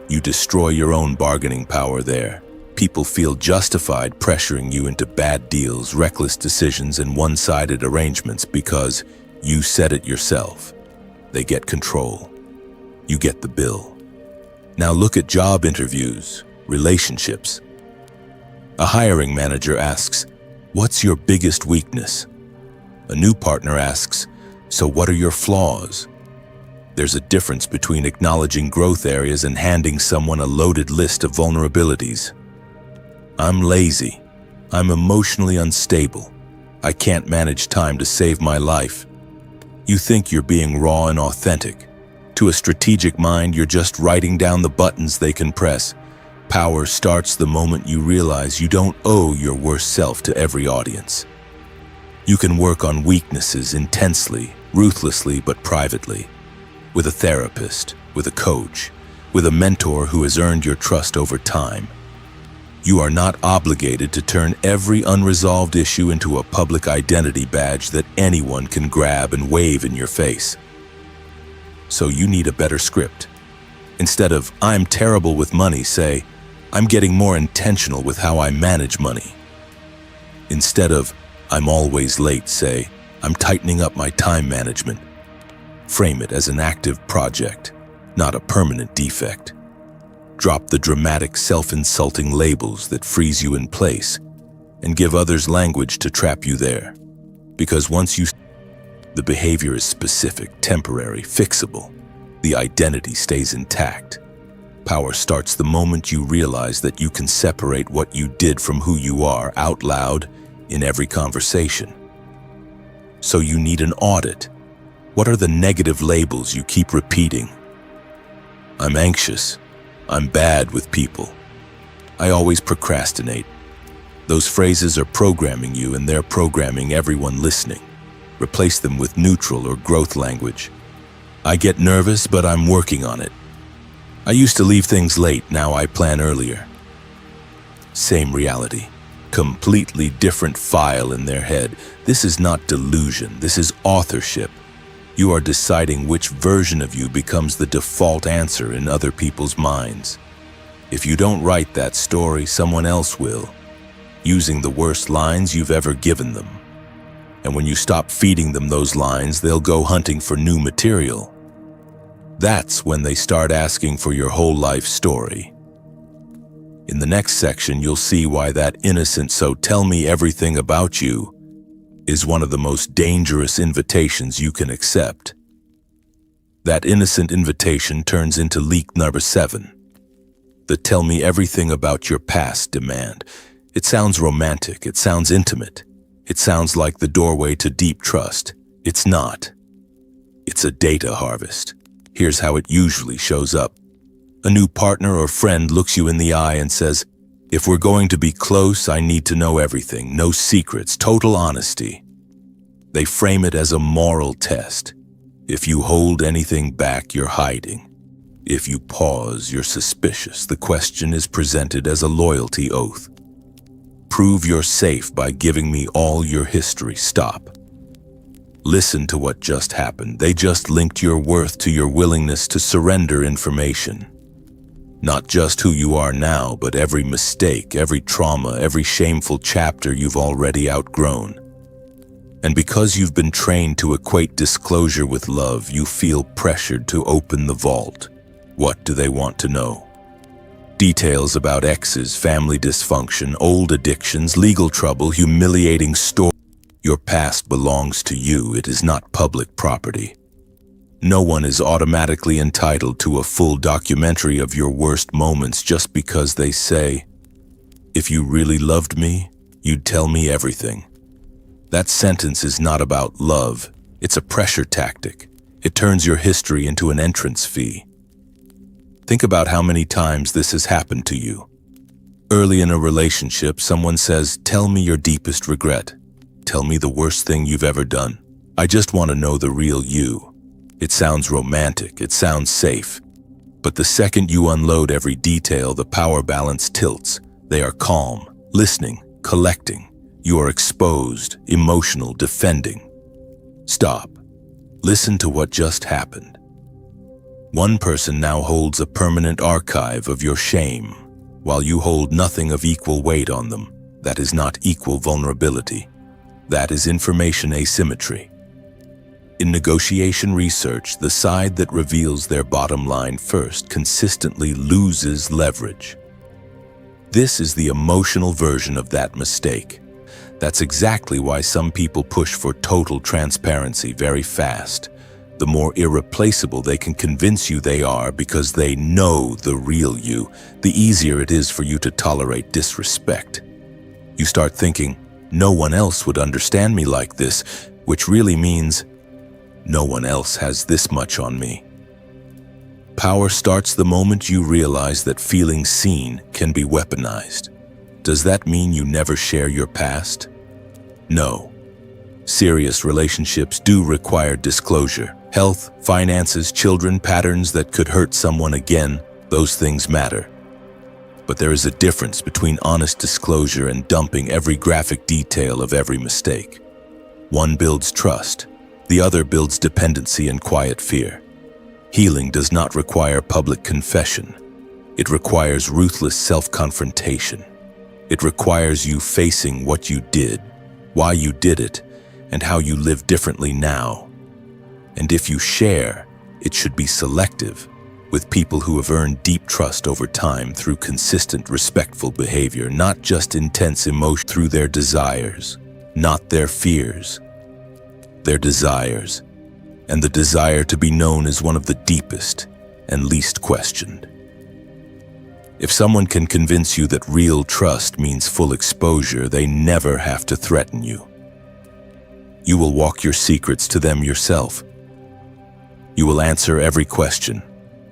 you destroy your own bargaining power there. People feel justified pressuring you into bad deals, reckless decisions, and one-sided arrangements because you said it yourself. They get control. You get the bill. Now look at job interviews, relationships. A hiring manager asks, "What's your biggest weakness?" A new partner asks, "So what are your flaws?" There's a difference between acknowledging growth areas and handing someone a loaded list of vulnerabilities. "I'm lazy. I'm emotionally unstable. I can't manage time to save my life." You think you're being raw and authentic. To a strategic mind, you're just writing down the buttons they can press. Power starts the moment you realize you don't owe your worst self to every audience. You can work on weaknesses intensely, ruthlessly, but privately. With a therapist, with a coach, with a mentor who has earned your trust over time. You are not obligated to turn every unresolved issue into a public identity badge that anyone can grab and wave in your face. So you need a better script. Instead of, "I'm terrible with money," say, "I'm getting more intentional with how I manage money." Instead of, "I'm always late," say, "I'm tightening up my time management." Frame it as an active project, not a permanent defect. Drop the dramatic, self-insulting labels that freeze you in place and give others language to trap you there. Because once the behavior is specific, temporary, fixable. The identity stays intact. Power starts the moment you realize that you can separate what you did from who you are out loud in every conversation. So you need an audit. What are the negative labels you keep repeating? "I'm anxious. I'm bad with people. I always procrastinate." Those phrases are programming you, and they're programming everyone listening. Replace them with neutral or growth language. "I get nervous, but I'm working on it. I used to leave things late, now I plan earlier." Same reality. Completely different file in their head. This is not delusion, this is authorship. You are deciding which version of you becomes the default answer in other people's minds. If you don't write that story, someone else will, using the worst lines you've ever given them. And when you stop feeding them those lines, they'll go hunting for new material. That's when they start asking for your whole life story. In the next section, you'll see why that innocent "so tell me everything about you" is one of the most dangerous invitations you can accept. That innocent invitation turns into leak number 7. The "tell me everything about your past" demand. It sounds romantic, it sounds intimate. It sounds like the doorway to deep trust. It's not. It's a data harvest. Here's how it usually shows up. A new partner or friend looks you in the eye and says, "If we're going to be close, I need to know everything. No secrets, total honesty." They frame it as a moral test. If you hold anything back, you're hiding. If you pause, you're suspicious. The question is presented as a loyalty oath. "Prove you're safe by giving me all your history." Stop. Listen to what just happened. They just linked your worth to your willingness to surrender information. Not just who you are now, but every mistake, every trauma, every shameful chapter you've already outgrown. And because you've been trained to equate disclosure with love, you feel pressured to open the vault. What do they want to know? Details about exes, family dysfunction, old addictions, legal trouble, humiliating stories. Your past belongs to you. It is not public property. No one is automatically entitled to a full documentary of your worst moments just because they say, "If you really loved me, you'd tell me everything." That sentence is not about love. It's a pressure tactic. It turns your history into an entrance fee. Think about how many times this has happened to you. Early in a relationship, someone says, "Tell me your deepest regret. Tell me the worst thing you've ever done. I just want to know the real you." It sounds romantic, it sounds safe. But the second you unload every detail, the power balance tilts. They are calm, listening, collecting. You are exposed, emotional, defending. Stop. Listen to what just happened. One person now holds a permanent archive of your shame, while you hold nothing of equal weight on them. That is not equal vulnerability. That is information asymmetry. In negotiation research, the side that reveals their bottom line first consistently loses leverage. This is the emotional version of that mistake. That's exactly why some people push for total transparency very fast. The more irreplaceable they can convince you they are because they know the real you, the easier it is for you to tolerate disrespect. You start thinking, "No one else would understand me like this," which really means, "No one else has this much on me." Power starts the moment you realize that feeling seen can be weaponized. Does that mean you never share your past? No. Serious relationships do require disclosure. Health, finances, children, patterns that could hurt someone again, those things matter. But there is a difference between honest disclosure and dumping every graphic detail of every mistake. One builds trust, the other builds dependency and quiet fear. Healing does not require public confession. It requires ruthless self-confrontation. It requires you facing what you did, why you did it, and how you live differently now. And if you share, it should be selective, with people who have earned deep trust over time through consistent, respectful behavior, not just intense emotion, through their desires, not their fears. Their desires, and the desire to be known is one of the deepest and least questioned. If someone can convince you that real trust means full exposure, they never have to threaten you. You will walk your secrets to them yourself. You will answer every question.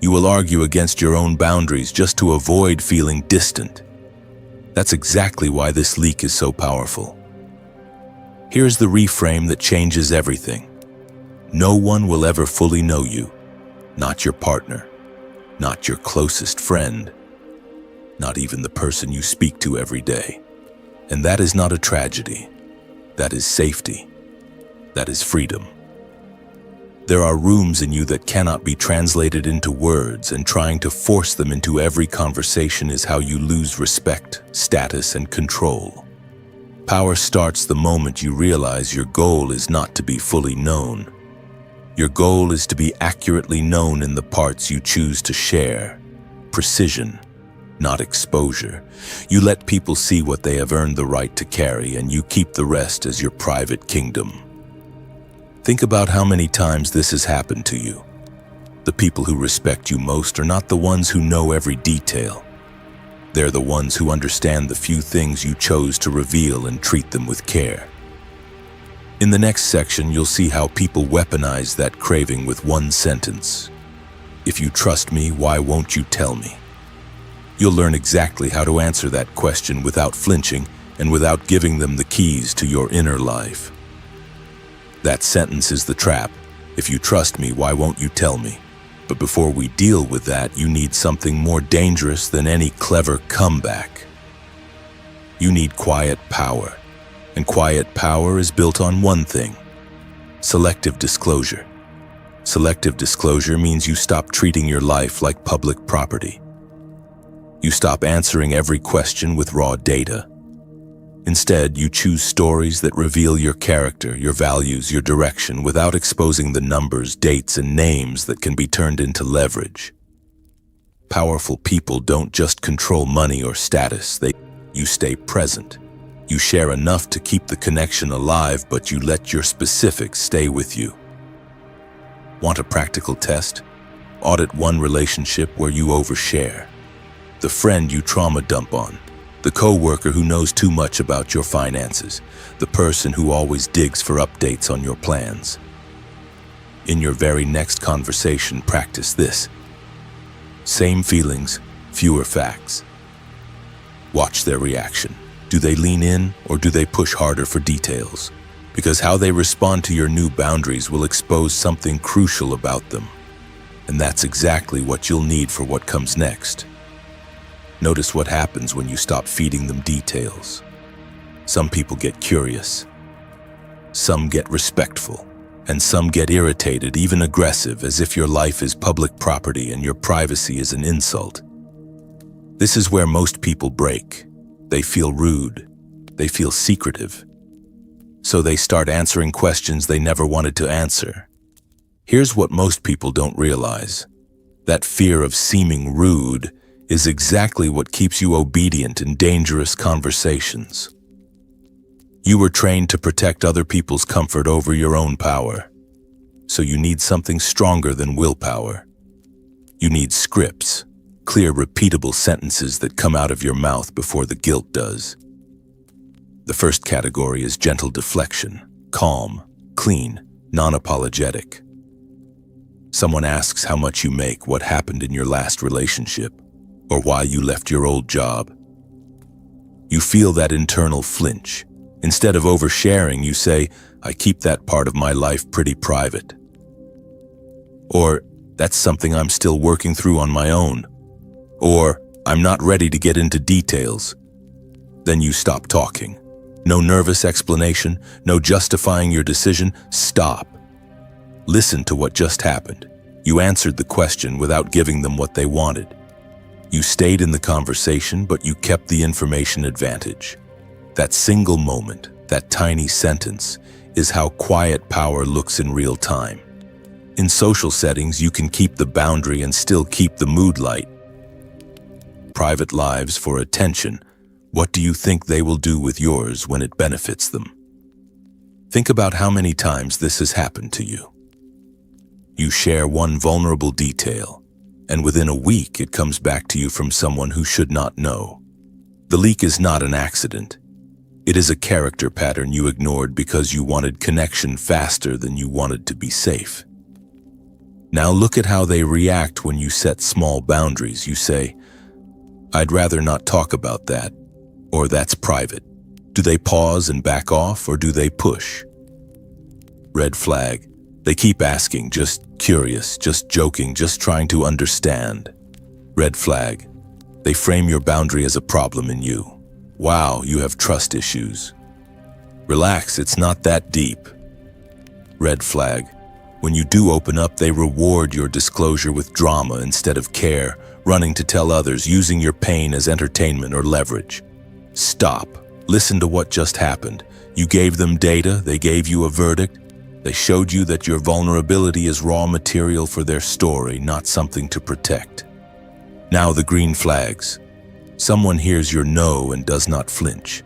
You will argue against your own boundaries just to avoid feeling distant. That's exactly why this leak is so powerful. Here's the reframe that changes everything. No one will ever fully know you. Not your partner, not your closest friend, not even the person you speak to every day. And that is not a tragedy. That is safety. That is freedom. There are rooms in you that cannot be translated into words, and trying to force them into every conversation is how you lose respect, status, and control. Power starts the moment you realize your goal is not to be fully known. Your goal is to be accurately known in the parts you choose to share. Precision, not exposure. You let people see what they have earned the right to carry, and you keep the rest as your private kingdom. Think about how many times this has happened to you. The people who respect you most are not the ones who know every detail. They're the ones who understand the few things you chose to reveal and treat them with care. In the next section, you'll see how people weaponize that craving with one sentence. If you trust me, why won't you tell me? You'll learn exactly how to answer that question without flinching and without giving them the keys to your inner life. That sentence is the trap. If you trust me, why won't you tell me? But before we deal with that, you need something more dangerous than any clever comeback. You need quiet power. And quiet power is built on one thing: selective disclosure. Selective disclosure means you stop treating your life like public property. You stop answering every question with raw data. Instead, you choose stories that reveal your character, your values, your direction, without exposing the numbers, dates, and names that can be turned into leverage. Powerful people don't just control money or status. You stay present. You share enough to keep the connection alive, but you let your specifics stay with you. Want a practical test? Audit one relationship where you overshare. The friend you trauma dump on. The coworker who knows too much about your finances. The person who always digs for updates on your plans. In your very next conversation, practice this. Same feelings, fewer facts. Watch their reaction. Do they lean in or do they push harder for details? Because how they respond to your new boundaries will expose something crucial about them. And that's exactly what you'll need for what comes next. Notice what happens when you stop feeding them details. Some people get curious. Some get respectful. And some get irritated, even aggressive, as if your life is public property and your privacy is an insult. This is where most people break. They feel rude. They feel secretive. So they start answering questions they never wanted to answer. Here's what most people don't realize. That fear of seeming rude is exactly what keeps you obedient in dangerous conversations. You were trained to protect other people's comfort over your own power. So you need something stronger than willpower. You need scripts, clear, repeatable sentences that come out of your mouth before the guilt does. The first category is gentle deflection, calm, clean, non-apologetic. Someone asks how much you make, what happened in your last relationship, or why you left your old job. You feel that internal flinch. Instead of oversharing, you say, "I keep that part of my life pretty private." Or, "That's something I'm still working through on my own." Or, "I'm not ready to get into details." Then you stop talking. No nervous explanation, no justifying your decision. Stop. Listen to what just happened. You answered the question without giving them what they wanted. You stayed in the conversation, but you kept the information advantage. That single moment, that tiny sentence, is how quiet power looks in real time. In social settings, you can keep the boundary and still keep the mood light. Private lives for attention. What do you think they will do with yours when it benefits them? Think about how many times this has happened to you. You share one vulnerable detail, and within a week it comes back to you from someone who should not know. The leak is not an accident. It is a character pattern you ignored because you wanted connection faster than you wanted to be safe. Now look at how they react when you set small boundaries. You say, "I'd rather not talk about that," or "That's private." Do they pause and back off, or do they push? Red flag. They keep asking, just curious, just joking, just trying to understand. Red flag. They frame your boundary as a problem in you. Wow, you have trust issues. Relax, it's not that deep. Red flag. When you do open up, they reward your disclosure with drama instead of care, running to tell others, using your pain as entertainment or leverage. Stop. Listen to what just happened. You gave them data, they gave you a verdict. They showed you that your vulnerability is raw material for their story, not something to protect. Now the green flags. Someone hears your no and does not flinch.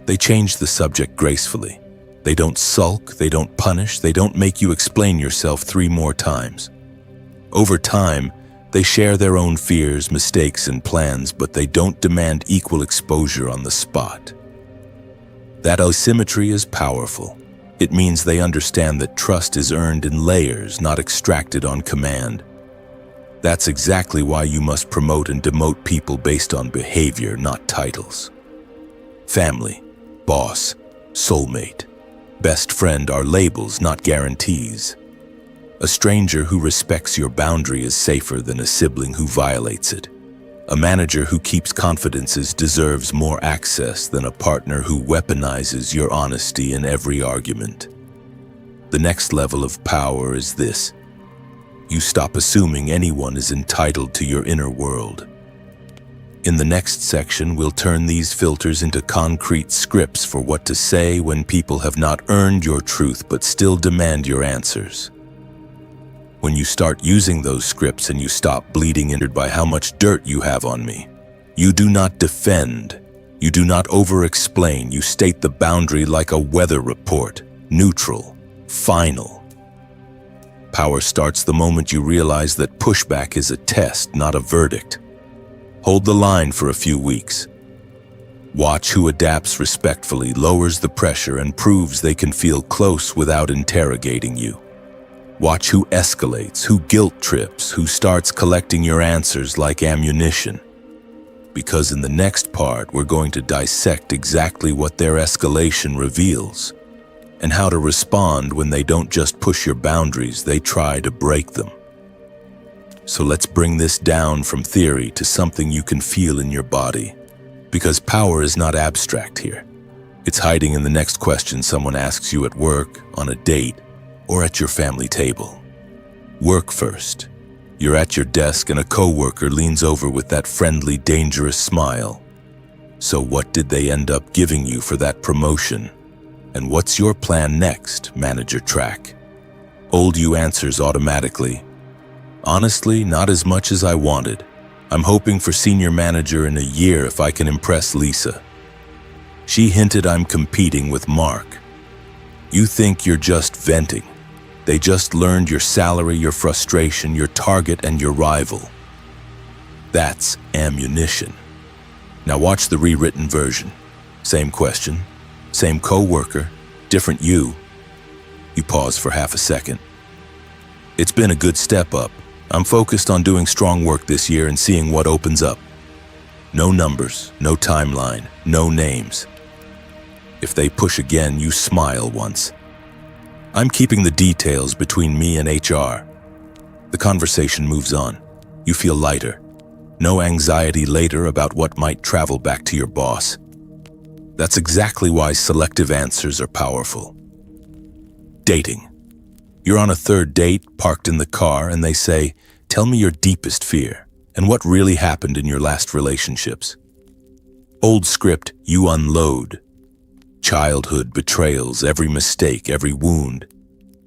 They change the subject gracefully. They don't sulk, they don't punish, they don't make you explain yourself 3 more times. Over time, they share their own fears, mistakes, and plans, but they don't demand equal exposure on the spot. That asymmetry is powerful. It means they understand that trust is earned in layers, not extracted on command. That's exactly why you must promote and demote people based on behavior, not titles. Family, boss, soulmate, best friend are labels, not guarantees. A stranger who respects your boundary is safer than a sibling who violates it. A manager who keeps confidences deserves more access than a partner who weaponizes your honesty in every argument. The next level of power is this. You stop assuming anyone is entitled to your inner world. In the next section, we'll turn these filters into concrete scripts for what to say when people have not earned your truth but still demand your answers. When you start using those scripts and you stop bleeding injured by how much dirt you have on me, you do not defend, you do not over-explain, you state the boundary like a weather report, neutral, final. Power starts the moment you realize that pushback is a test, not a verdict. Hold the line for a few weeks. Watch who adapts respectfully, lowers the pressure, and proves they can feel close without interrogating you. Watch who escalates, who guilt trips, who starts collecting your answers like ammunition. Because in the next part, we're going to dissect exactly what their escalation reveals, and how to respond when they don't just push your boundaries, they try to break them. So let's bring this down from theory to something you can feel in your body. Because power is not abstract here. It's hiding in the next question someone asks you at work, on a date, or at your family table. Work first. You're at your desk and a coworker leans over with that friendly, dangerous smile. So what did they end up giving you for that promotion? And what's your plan next, manager track? Old you answers automatically. Honestly, not as much as I wanted. I'm hoping for senior manager in a year if I can impress Lisa. She hinted I'm competing with Mark. You think you're just venting. They just learned your salary, your frustration, your target, and your rival. That's ammunition. Now watch the rewritten version. Same question, same coworker, different you. You pause for half a second. It's been a good step up. I'm focused on doing strong work this year and seeing what opens up. No numbers, no timeline, no names. If they push again, you smile once. I'm keeping the details between me and HR. The conversation moves on. You feel lighter. No anxiety later about what might travel back to your boss. That's exactly why selective answers are powerful. Dating. You're on a third date, parked in the car, and they say, "Tell me your deepest fear and what really happened in your last relationships." Old script, you unload. Childhood betrayals, every mistake, every wound.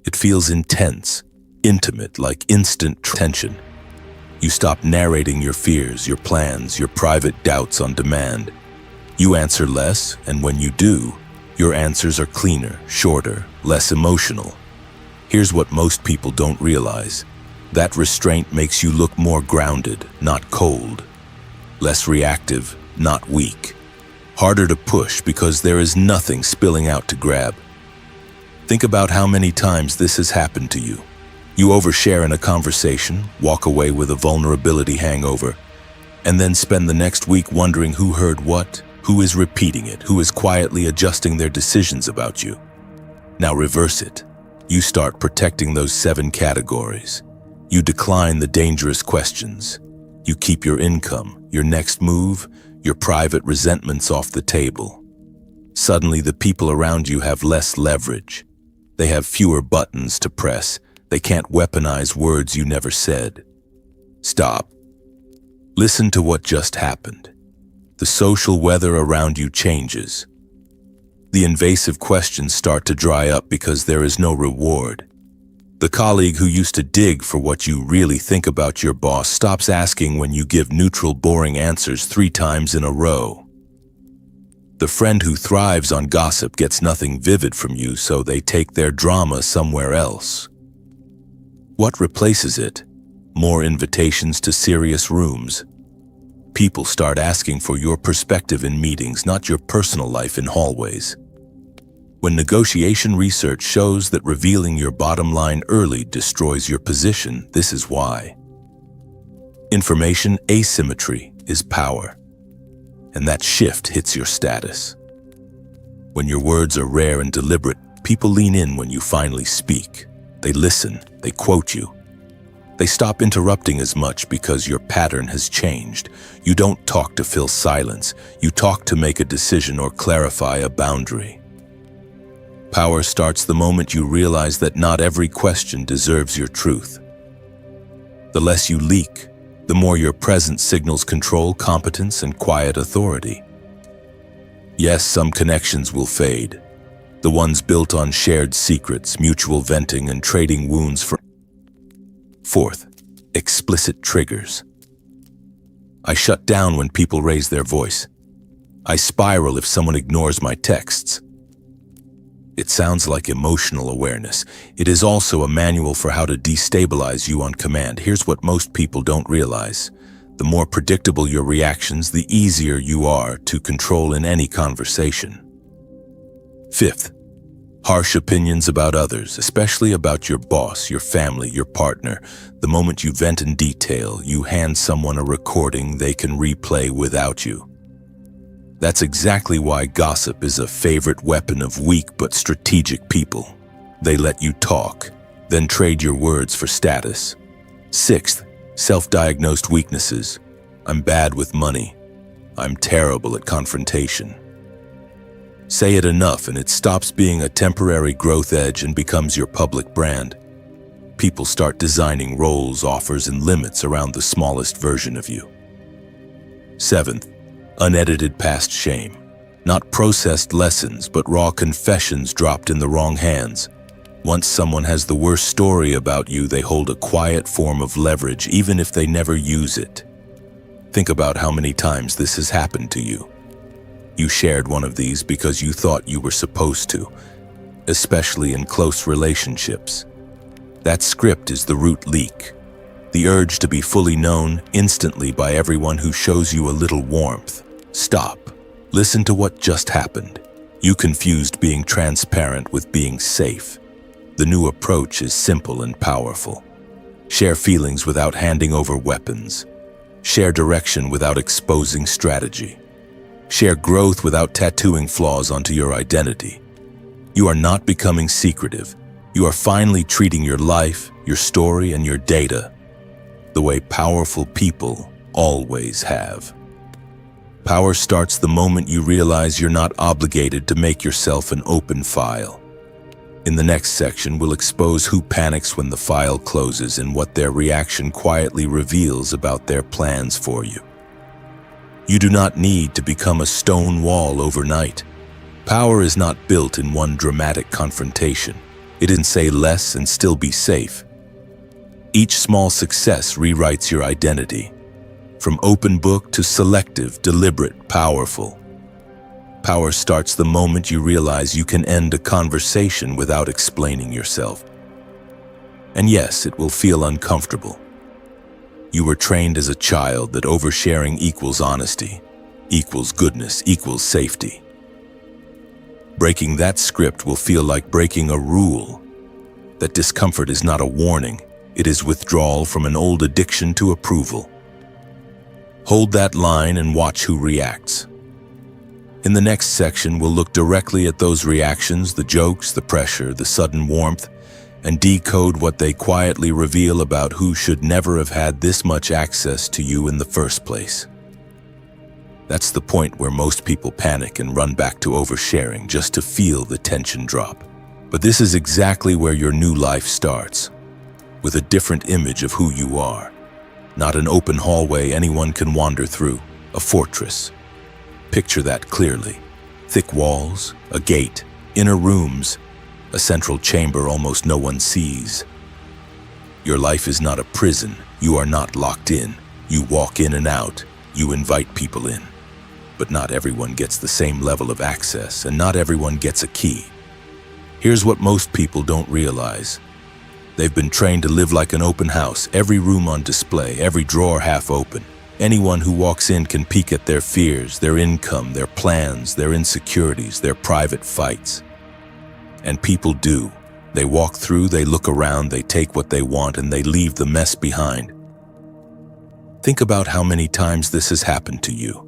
It feels intense, intimate, like instant tension. You stop narrating your fears, your plans, your private doubts on demand. You answer less, and when you do, your answers are cleaner, shorter, less emotional. Here's what most people don't realize. That restraint makes you look more grounded, not cold. Less reactive, not weak. Harder to push because there is nothing spilling out to grab. Think about how many times this has happened to you. You overshare in a conversation, walk away with a vulnerability hangover, and then spend the next week wondering who heard what, who is repeating it, who is quietly adjusting their decisions about you. Now reverse it. You start protecting those 7 categories. You decline the dangerous questions. You keep your income, your next move, your private resentments off the table. Suddenly, the people around you have less leverage. They have fewer buttons to press. They can't weaponize words you never said. Stop. Listen to what just happened. The social weather around you changes. The invasive questions start to dry up because there is no reward. The colleague who used to dig for what you really think about your boss stops asking when you give neutral, boring answers 3 times in a row. The friend who thrives on gossip gets nothing vivid from you, so they take their drama somewhere else. What replaces it? More invitations to serious rooms. People start asking for your perspective in meetings, not your personal life in hallways. When negotiation research shows that revealing your bottom line early destroys your position, this is why. Information asymmetry is power, and that shift hits your status. When your words are rare and deliberate, people lean in when you finally speak. They listen, they quote you. They stop interrupting as much because your pattern has changed. You don't talk to fill silence, you talk to make a decision or clarify a boundary. Power starts the moment you realize that not every question deserves your truth. The less you leak, the more your presence signals control, competence, and quiet authority. Yes, some connections will fade. The ones built on shared secrets, mutual venting, and trading wounds for. 4th, explicit triggers. I shut down when people raise their voice. I spiral if someone ignores my texts. It sounds like emotional awareness. It is also a manual for how to destabilize you on command. Here's what most people don't realize. The more predictable your reactions, the easier you are to control in any conversation. 5th, Harsh opinions about others, especially about your boss, your family, your partner. The moment you vent in detail, you hand someone a recording they can replay without you. That's exactly why gossip is a favorite weapon of weak but strategic people. They let you talk, then trade your words for status. Sixth, self-diagnosed weaknesses. I'm bad with money. I'm terrible at confrontation. Say it enough and it stops being a temporary growth edge and becomes your public brand. People start designing roles, offers, and limits around the smallest version of you. Seventh, unedited past shame. Not processed lessons, but raw confessions dropped in the wrong hands. Once someone has the worst story about you, they hold a quiet form of leverage, even if they never use it. Think about how many times this has happened to you. You shared one of these because you thought you were supposed to, especially in close relationships. That script is the root leak. The urge to be fully known instantly by everyone who shows you a little warmth. Stop. Listen to what just happened. You confused being transparent with being safe. The new approach is simple and powerful. Share feelings without handing over weapons. Share direction without exposing strategy. Share growth without tattooing flaws onto your identity. You are not becoming secretive. You are finally treating your life, your story, and your data the way powerful people always have. Power starts the moment you realize you're not obligated to make yourself an open file. In the next section, we'll expose who panics when the file closes and what their reaction quietly reveals about their plans for you. You do not need to become a stone wall overnight. Power is not built in one dramatic confrontation. It can say less and still be safe. Each small success rewrites your identity. From open book to selective, deliberate, powerful. Power starts the moment you realize you can end a conversation without explaining yourself. And yes, it will feel uncomfortable. You were trained as a child that oversharing equals honesty, equals goodness, equals safety. Breaking that script will feel like breaking a rule. That discomfort is not a warning, it is withdrawal from an old addiction to approval. Hold that line and watch who reacts. In the next section, we'll look directly at those reactions, the jokes, the pressure, the sudden warmth, and decode what they quietly reveal about who should never have had this much access to you in the first place. That's the point where most people panic and run back to oversharing just to feel the tension drop. But this is exactly where your new life starts, with a different image of who you are. Not an open hallway anyone can wander through, a fortress. Picture that clearly. Thick walls, a gate, inner rooms, a central chamber almost no one sees. Your life is not a prison. You are not locked in. You walk in and out. You invite people in. But not everyone gets the same level of access, and not everyone gets a key. Here's what most people don't realize. They've been trained to live like an open house, every room on display, every drawer half open. Anyone who walks in can peek at their fears, their income, their plans, their insecurities, their private fights. And people do. They walk through, they look around, they take what they want, and they leave the mess behind. Think about how many times this has happened to you.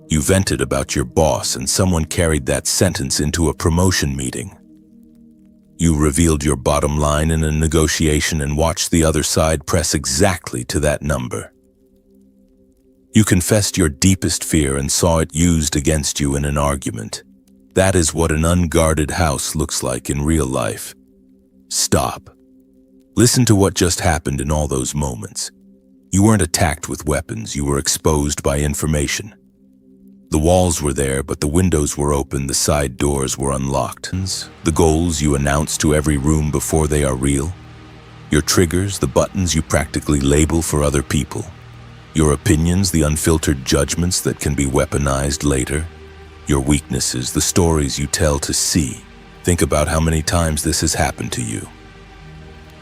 You vented about your boss and someone carried that sentence into a promotion meeting. You revealed your bottom line in a negotiation and watched the other side press exactly to that number. You confessed your deepest fear and saw it used against you in an argument. That is what an unguarded house looks like in real life. Stop. Listen to what just happened in all those moments. You weren't attacked with weapons, you were exposed by information. The walls were there, but the windows were open, the side doors were unlocked. The goals you announce to every room before they are real. Your triggers, the buttons you practically label for other people. Your opinions, the unfiltered judgments that can be weaponized later. Your weaknesses, the stories you tell to see. Think about how many times this has happened to you.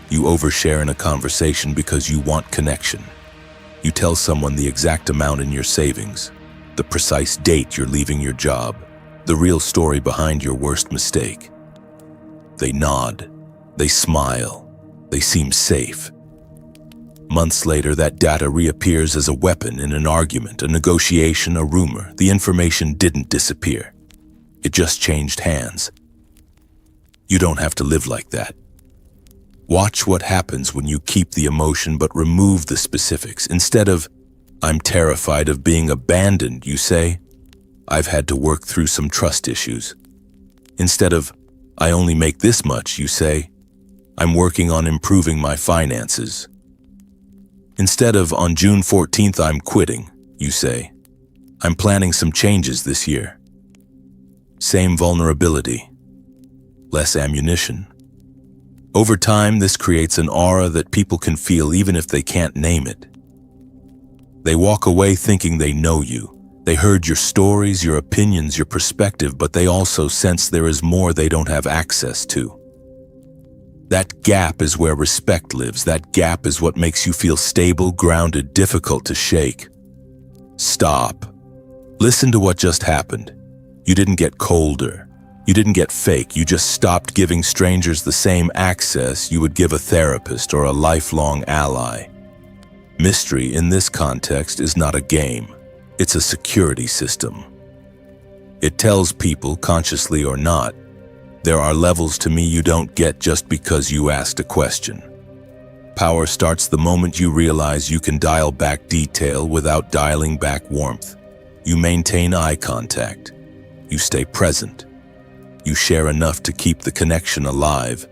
You overshare in a conversation because you want connection. You tell someone the exact amount in your savings, the precise date you're leaving your job, the real story behind your worst mistake. They nod. They smile. They seem safe. Months later, that data reappears as a weapon in an argument, a negotiation, a rumor. The information didn't disappear. It just changed hands. You don't have to live like that. Watch what happens when you keep the emotion but remove the specifics. Instead of, "I'm terrified of being abandoned," you say, "I've had to work through some trust issues." Instead of, "I only make this much," you say, "I'm working on improving my finances." Instead of, "On June 14th, I'm quitting," you say, "I'm planning some changes this year." Same vulnerability, less ammunition. Over time, this creates an aura that people can feel even if they can't name it. They walk away thinking they know you. They heard your stories, your opinions, your perspective, but they also sense there is more they don't have access to. That gap is where respect lives. That gap is what makes you feel stable, grounded, difficult to shake. Stop. Listen to what just happened. You didn't get colder. You didn't get fake. You just stopped giving strangers the same access you would give a therapist or a lifelong ally. Mystery in this context is not a game. It's a security system. It tells people, consciously or not, there are levels to me you don't get just because you asked a question. Power starts the moment you realize you can dial back detail without dialing back warmth. You maintain eye contact. You stay present. You share enough to keep the connection alive,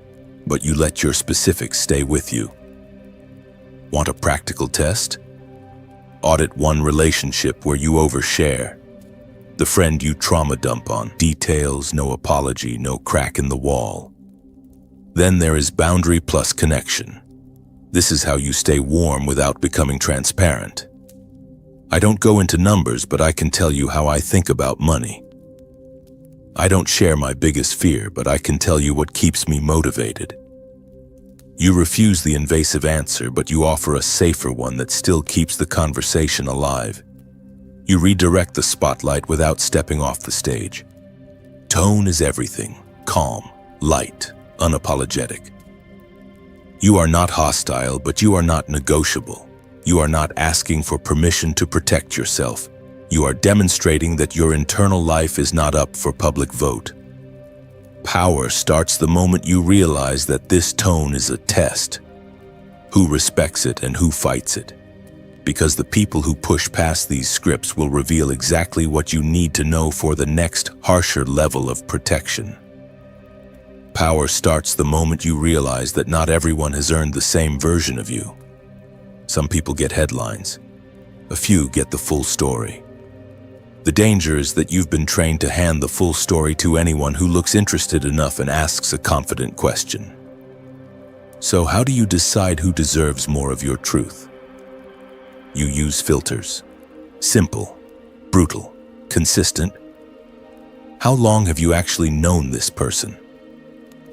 but you let your specifics stay with you. Want a practical test? Audit one relationship where you overshare. The friend you trauma dump on. Details, no apology, no crack in the wall. Then there is boundary plus connection. This is how you stay warm without becoming transparent. I don't go into numbers, but I can tell you how I think about money. I don't share my biggest fear, but I can tell you what keeps me motivated. You refuse the invasive answer, but you offer a safer one that still keeps the conversation alive. You redirect the spotlight without stepping off the stage. Tone is everything. Calm, light, unapologetic. You are not hostile, but you are not negotiable. You are not asking for permission to protect yourself. You are demonstrating that your internal life is not up for public vote. Power starts the moment you realize that this tone is a test. Who respects it and who fights it? Because the people who push past these scripts will reveal exactly what you need to know for the next, harsher level of protection. Power starts the moment you realize that not everyone has earned the same version of you. Some people get headlines. A few get the full story. The danger is that you've been trained to hand the full story to anyone who looks interested enough and asks a confident question. So how do you decide who deserves more of your truth? You use filters. Simple, brutal, consistent. How long have you actually known this person?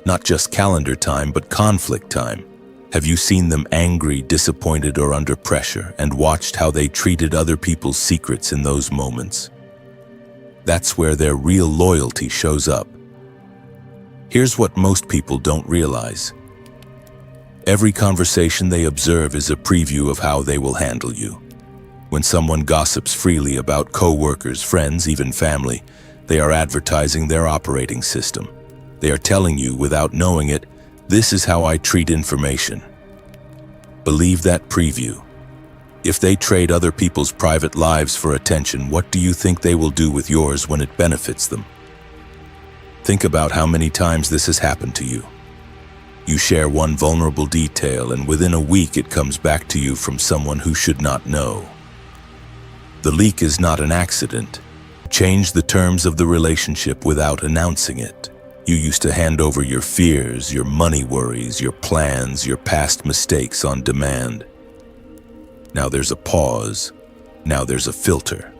Not just calendar time, but conflict time. Have you seen them angry, disappointed, or under pressure, and watched how they treated other people's secrets in those moments? That's where their real loyalty shows up. Here's what most people don't realize. Every conversation they observe is a preview of how they will handle you. When someone gossips freely about co-workers, friends, even family, they are advertising their operating system. They are telling you, without knowing it, this is how I treat information. Believe that preview. If they trade other people's private lives for attention, what do you think they will do with yours when it benefits them? Think about how many times this has happened to you. You share one vulnerable detail, and within a week it comes back to you from someone who should not know. The leak is not an accident. Change the terms of the relationship without announcing it. You used to hand over your fears, your money worries, your plans, your past mistakes on demand. Now there's a pause. Now there's a filter.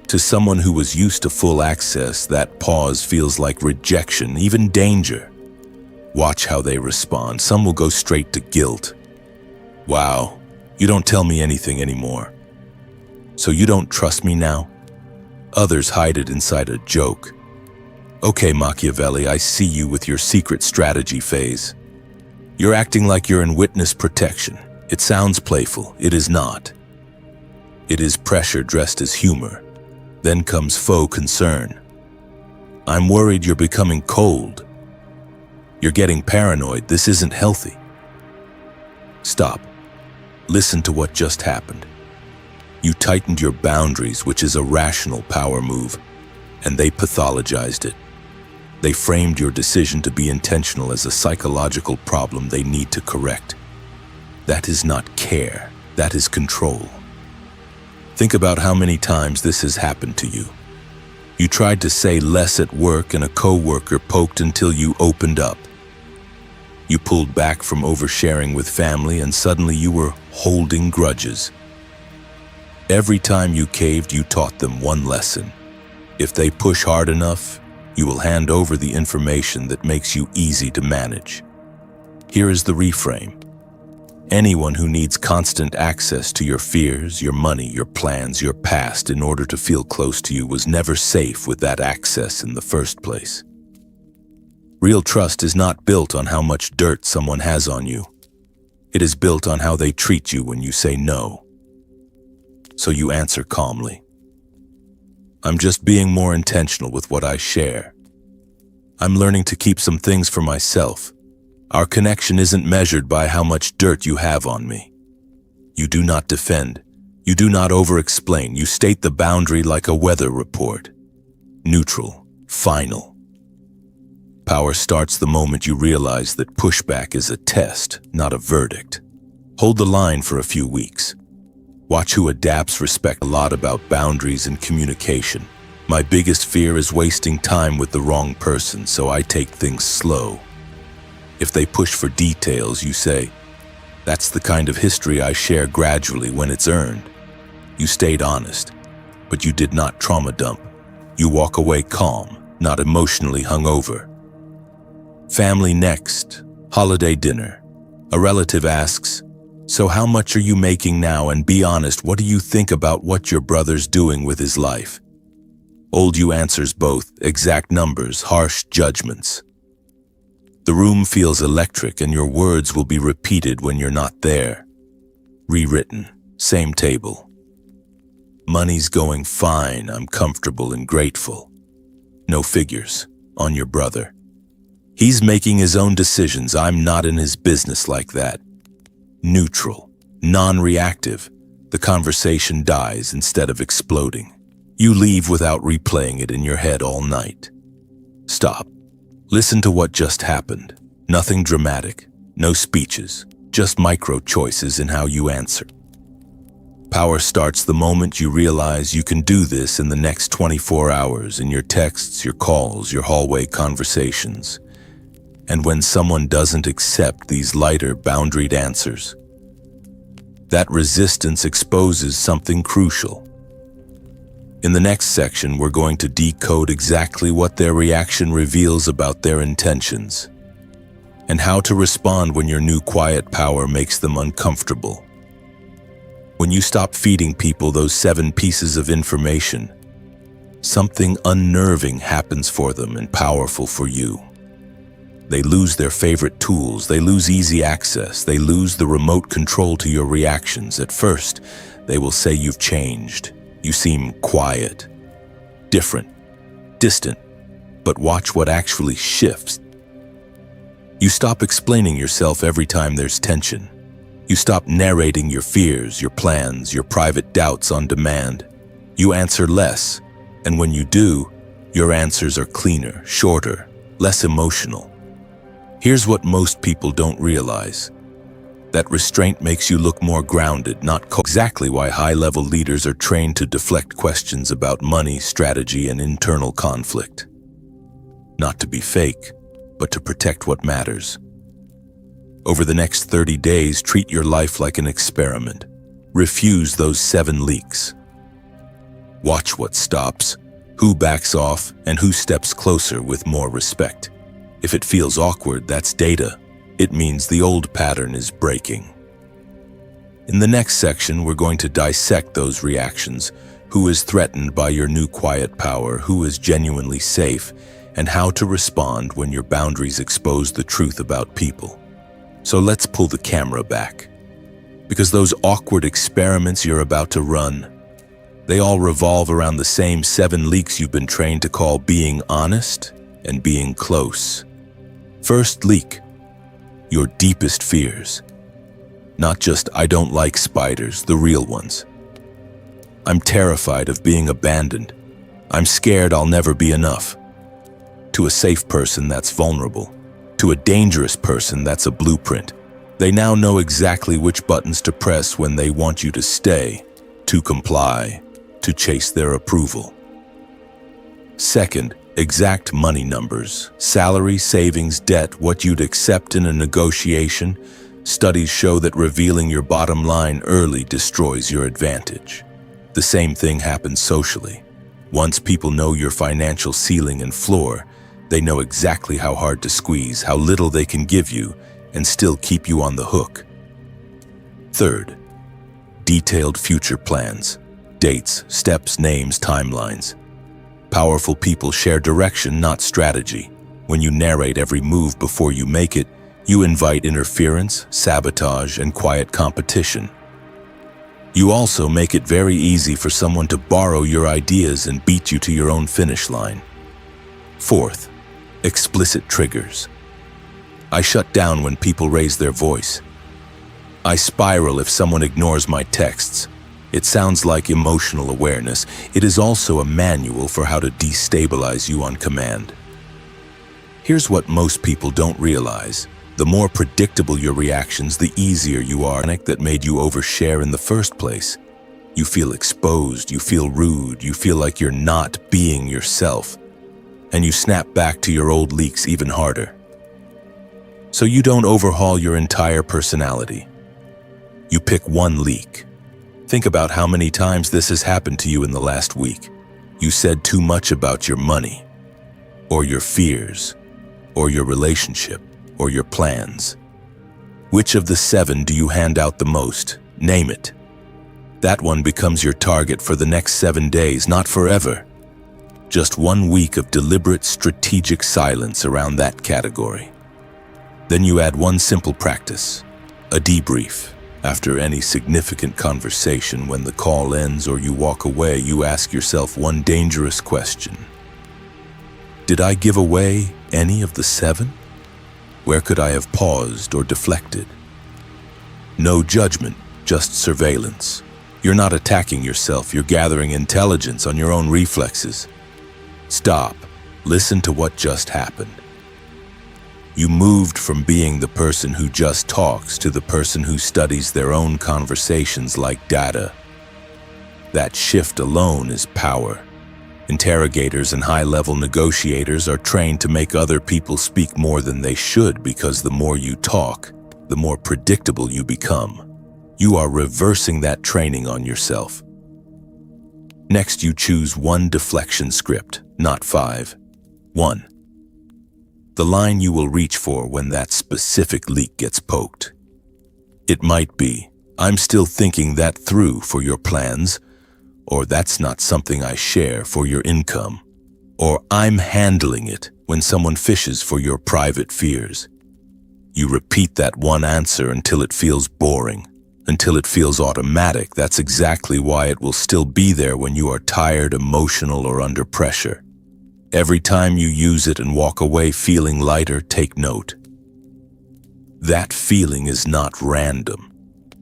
To someone who was used to full access, that pause feels like rejection, even danger. Watch how they respond. Some will go straight to guilt. Wow, you don't tell me anything anymore. So you don't trust me now? Others hide it inside a joke. Okay, Machiavelli, I see you with your secret strategy phase. You're acting like you're in witness protection. It sounds playful. It is not. It is pressure dressed as humor. Then comes faux concern. I'm worried you're becoming cold. You're getting paranoid. This isn't healthy. Stop. Listen to what just happened. You tightened your boundaries, which is a rational power move, and they pathologized it. They framed your decision to be intentional as a psychological problem they need to correct. That is not care. That is control. Think about how many times this has happened to you. You tried to say less at work and a coworker poked until you opened up. You pulled back from oversharing with family and suddenly you were holding grudges. Every time you caved, you taught them one lesson. If they push hard enough, you will hand over the information that makes you easy to manage. Here is the reframe. Anyone who needs constant access to your fears, your money, your plans, your past in order to feel close to you was never safe with that access in the first place. Real trust is not built on how much dirt someone has on you. It is built on how they treat you when you say no. So you answer calmly. I'm just being more intentional with what I share. I'm learning to keep some things for myself. Our connection isn't measured by how much dirt you have on me. You do not defend. You do not over-explain. You state the boundary like a weather report. Neutral. Final. Power starts the moment you realize that pushback is a test, not a verdict. Hold the line for a few weeks. Watch who adapts. Respect a lot about boundaries and communication. My biggest fear is wasting time with the wrong person, so I take things slow. If they push for details, you say, "That's the kind of history I share gradually when it's earned." You stayed honest, but you did not trauma dump. You walk away calm, not emotionally hungover. Family next. Holiday dinner. A relative asks, "So how much are you making now? And be honest, what do you think about what your brother's doing with his life?" Old you answers both, exact numbers, harsh judgments. The room feels electric and your words will be repeated when you're not there. Rewritten, same table. Money's going fine, I'm comfortable and grateful. No figures, on your brother. He's making his own decisions, I'm not in his business like that. Neutral, non-reactive, the conversation dies instead of exploding. You leave without replaying it in your head all night. Stop. Listen to what just happened. Nothing dramatic, no speeches, just micro choices in how you answer. Power starts the moment you realize you can do this in the next 24 hours in your texts, your calls, your hallway conversations. And when someone doesn't accept these lighter, boundaried answers, that resistance exposes something crucial. In the next section, we're going to decode exactly what their reaction reveals about their intentions, and how to respond when your new quiet power makes them uncomfortable. When you stop feeding people those 7 pieces of information, something unnerving happens for them and powerful for you. They lose their favorite tools, they lose easy access, they lose the remote control to your reactions. At first, they will say you've changed. You seem quiet, different, distant, but watch what actually shifts. You stop explaining yourself every time there's tension. You stop narrating your fears, your plans, your private doubts on demand. You answer less, and when you do, your answers are cleaner, shorter, less emotional. Here's what most people don't realize. That restraint makes you look more grounded, not exactly why high-level leaders are trained to deflect questions about money, strategy, and internal conflict. Not to be fake, but to protect what matters. Over the next 30 days, treat your life like an experiment. Refuse those 7 leaks. Watch what stops, who backs off, and who steps closer with more respect. If it feels awkward, that's data. It means the old pattern is breaking. In the next section, we're going to dissect those reactions. Who is threatened by your new quiet power? Who is genuinely safe? and how to respond when your boundaries expose the truth about people. So let's pull the camera back, because those awkward experiments you're about to run, they all revolve around the same 7 leaks you've been trained to call being honest and being close. First leak, your deepest fears. Not just "I don't like spiders," the real ones. "I'm terrified of being abandoned. I'm scared I'll never be enough." To a safe person, that's vulnerable. To a dangerous person, that's a blueprint. They now know exactly which buttons to press when they want you to stay, to comply, to chase their approval. Second, exact money numbers, salary, savings, debt, what you'd accept in a negotiation. Studies show that revealing your bottom line early destroys your advantage. The same thing happens socially. Once people know your financial ceiling and floor, they know exactly how hard to squeeze, how little they can give you, and still keep you on the hook. Third, detailed future plans. Dates, steps, names, timelines. Powerful people share direction, not strategy. When you narrate every move before you make it, you invite interference, sabotage, and quiet competition. You also make it very easy for someone to borrow your ideas and beat you to your own finish line. Fourth, explicit triggers. I shut down when people raise their voice. I spiral if someone ignores my texts. It sounds like emotional awareness. It is also a manual for how to destabilize you on command. Here's what most people don't realize. The more predictable your reactions, the easier you are. That made you overshare in the first place. You feel exposed, you feel rude, you feel like you're not being yourself. And you snap back to your old leaks even harder. So you don't overhaul your entire personality. You pick one leak. Think about how many times this has happened to you in the last week. You said too much about your money, or your fears, or your relationship, or your plans. Which of the 7 do you hand out the most? Name it. That one becomes your target for the next 7 days, not forever. Just 1 week of deliberate, strategic silence around that category. Then you add one simple practice, a debrief. After any significant conversation, when the call ends or you walk away, you ask yourself one dangerous question. Did I give away any of the 7? Where could I have paused or deflected? No judgment, just surveillance. You're not attacking yourself, you're gathering intelligence on your own reflexes. Stop. Listen to what just happened. You moved from being the person who just talks to the person who studies their own conversations like data. That shift alone is power. Interrogators and high-level negotiators are trained to make other people speak more than they should, because the more you talk, the more predictable you become. You are reversing that training on yourself. Next, you choose one deflection script, not 5. 1. The line you will reach for when that specific leak gets poked. It might be, "I'm still thinking that through," for your plans, or "That's not something I share," for your income, or "I'm handling it," when someone fishes for your private fears. You repeat that one answer until it feels boring, until it feels automatic. That's exactly why it will still be there when you are tired, emotional, or under pressure. Every time you use it and walk away feeling lighter, take note. That feeling is not random.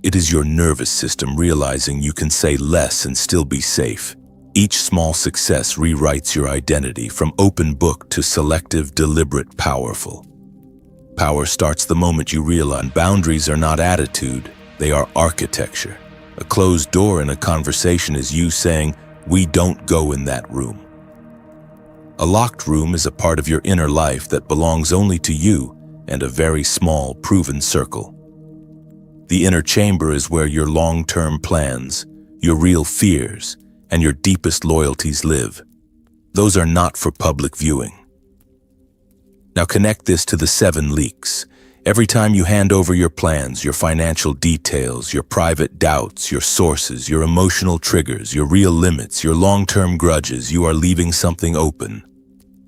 It is your nervous system realizing you can say less and still be safe. Each small success rewrites your identity, from open book to selective, deliberate, powerful. Power starts the moment you realize boundaries are not attitude, they are architecture. A closed door in a conversation is you saying, "We don't go in that room." A locked room is a part of your inner life that belongs only to you and a very small, proven circle. The inner chamber is where your long-term plans, your real fears, and your deepest loyalties live. Those are not for public viewing. Now connect this to the 7 leaks. Every time you hand over your plans, your financial details, your private doubts, your sources, your emotional triggers, your real limits, your long-term grudges, you are leaving something open.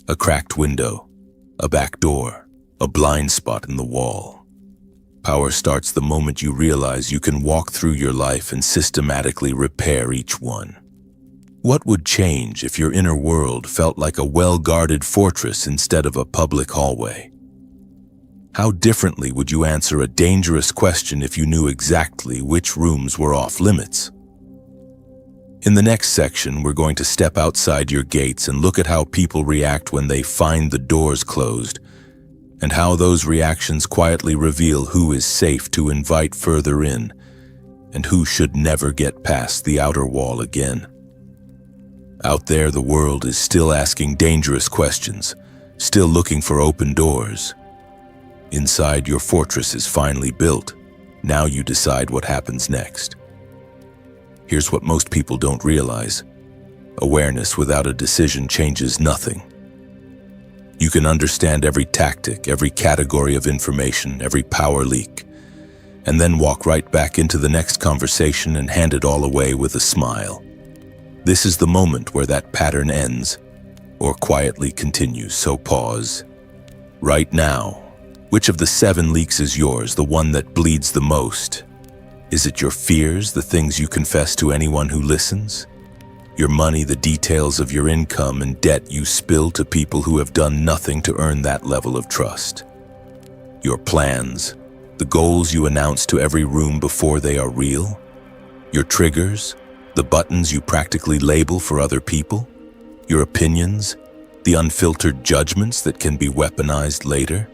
A cracked window, a back door, a blind spot in the wall. Power starts the moment you realize you can walk through your life and systematically repair each one. What would change if your inner world felt like a well-guarded fortress instead of a public hallway? How differently would you answer a dangerous question if you knew exactly which rooms were off-limits? In the next section, we're going to step outside your gates and look at how people react when they find the doors closed, and how those reactions quietly reveal who is safe to invite further in, and who should never get past the outer wall again. Out there, the world is still asking dangerous questions, still looking for open doors. Inside, your fortress is finally built. Now you decide what happens next. Here's what most people don't realize. Awareness without a decision changes nothing. You can understand every tactic, every category of information, every power leak, and then walk right back into the next conversation and hand it all away with a smile. This is the moment where that pattern ends, or quietly continues, so pause. Right now, which of the 7 leaks is yours, the one that bleeds the most? Is it your fears, the things you confess to anyone who listens? Your money, the details of your income and debt you spill to people who have done nothing to earn that level of trust? Your plans, the goals you announce to every room before they are real? Your triggers, the buttons you practically label for other people? Your opinions, the unfiltered judgments that can be weaponized later?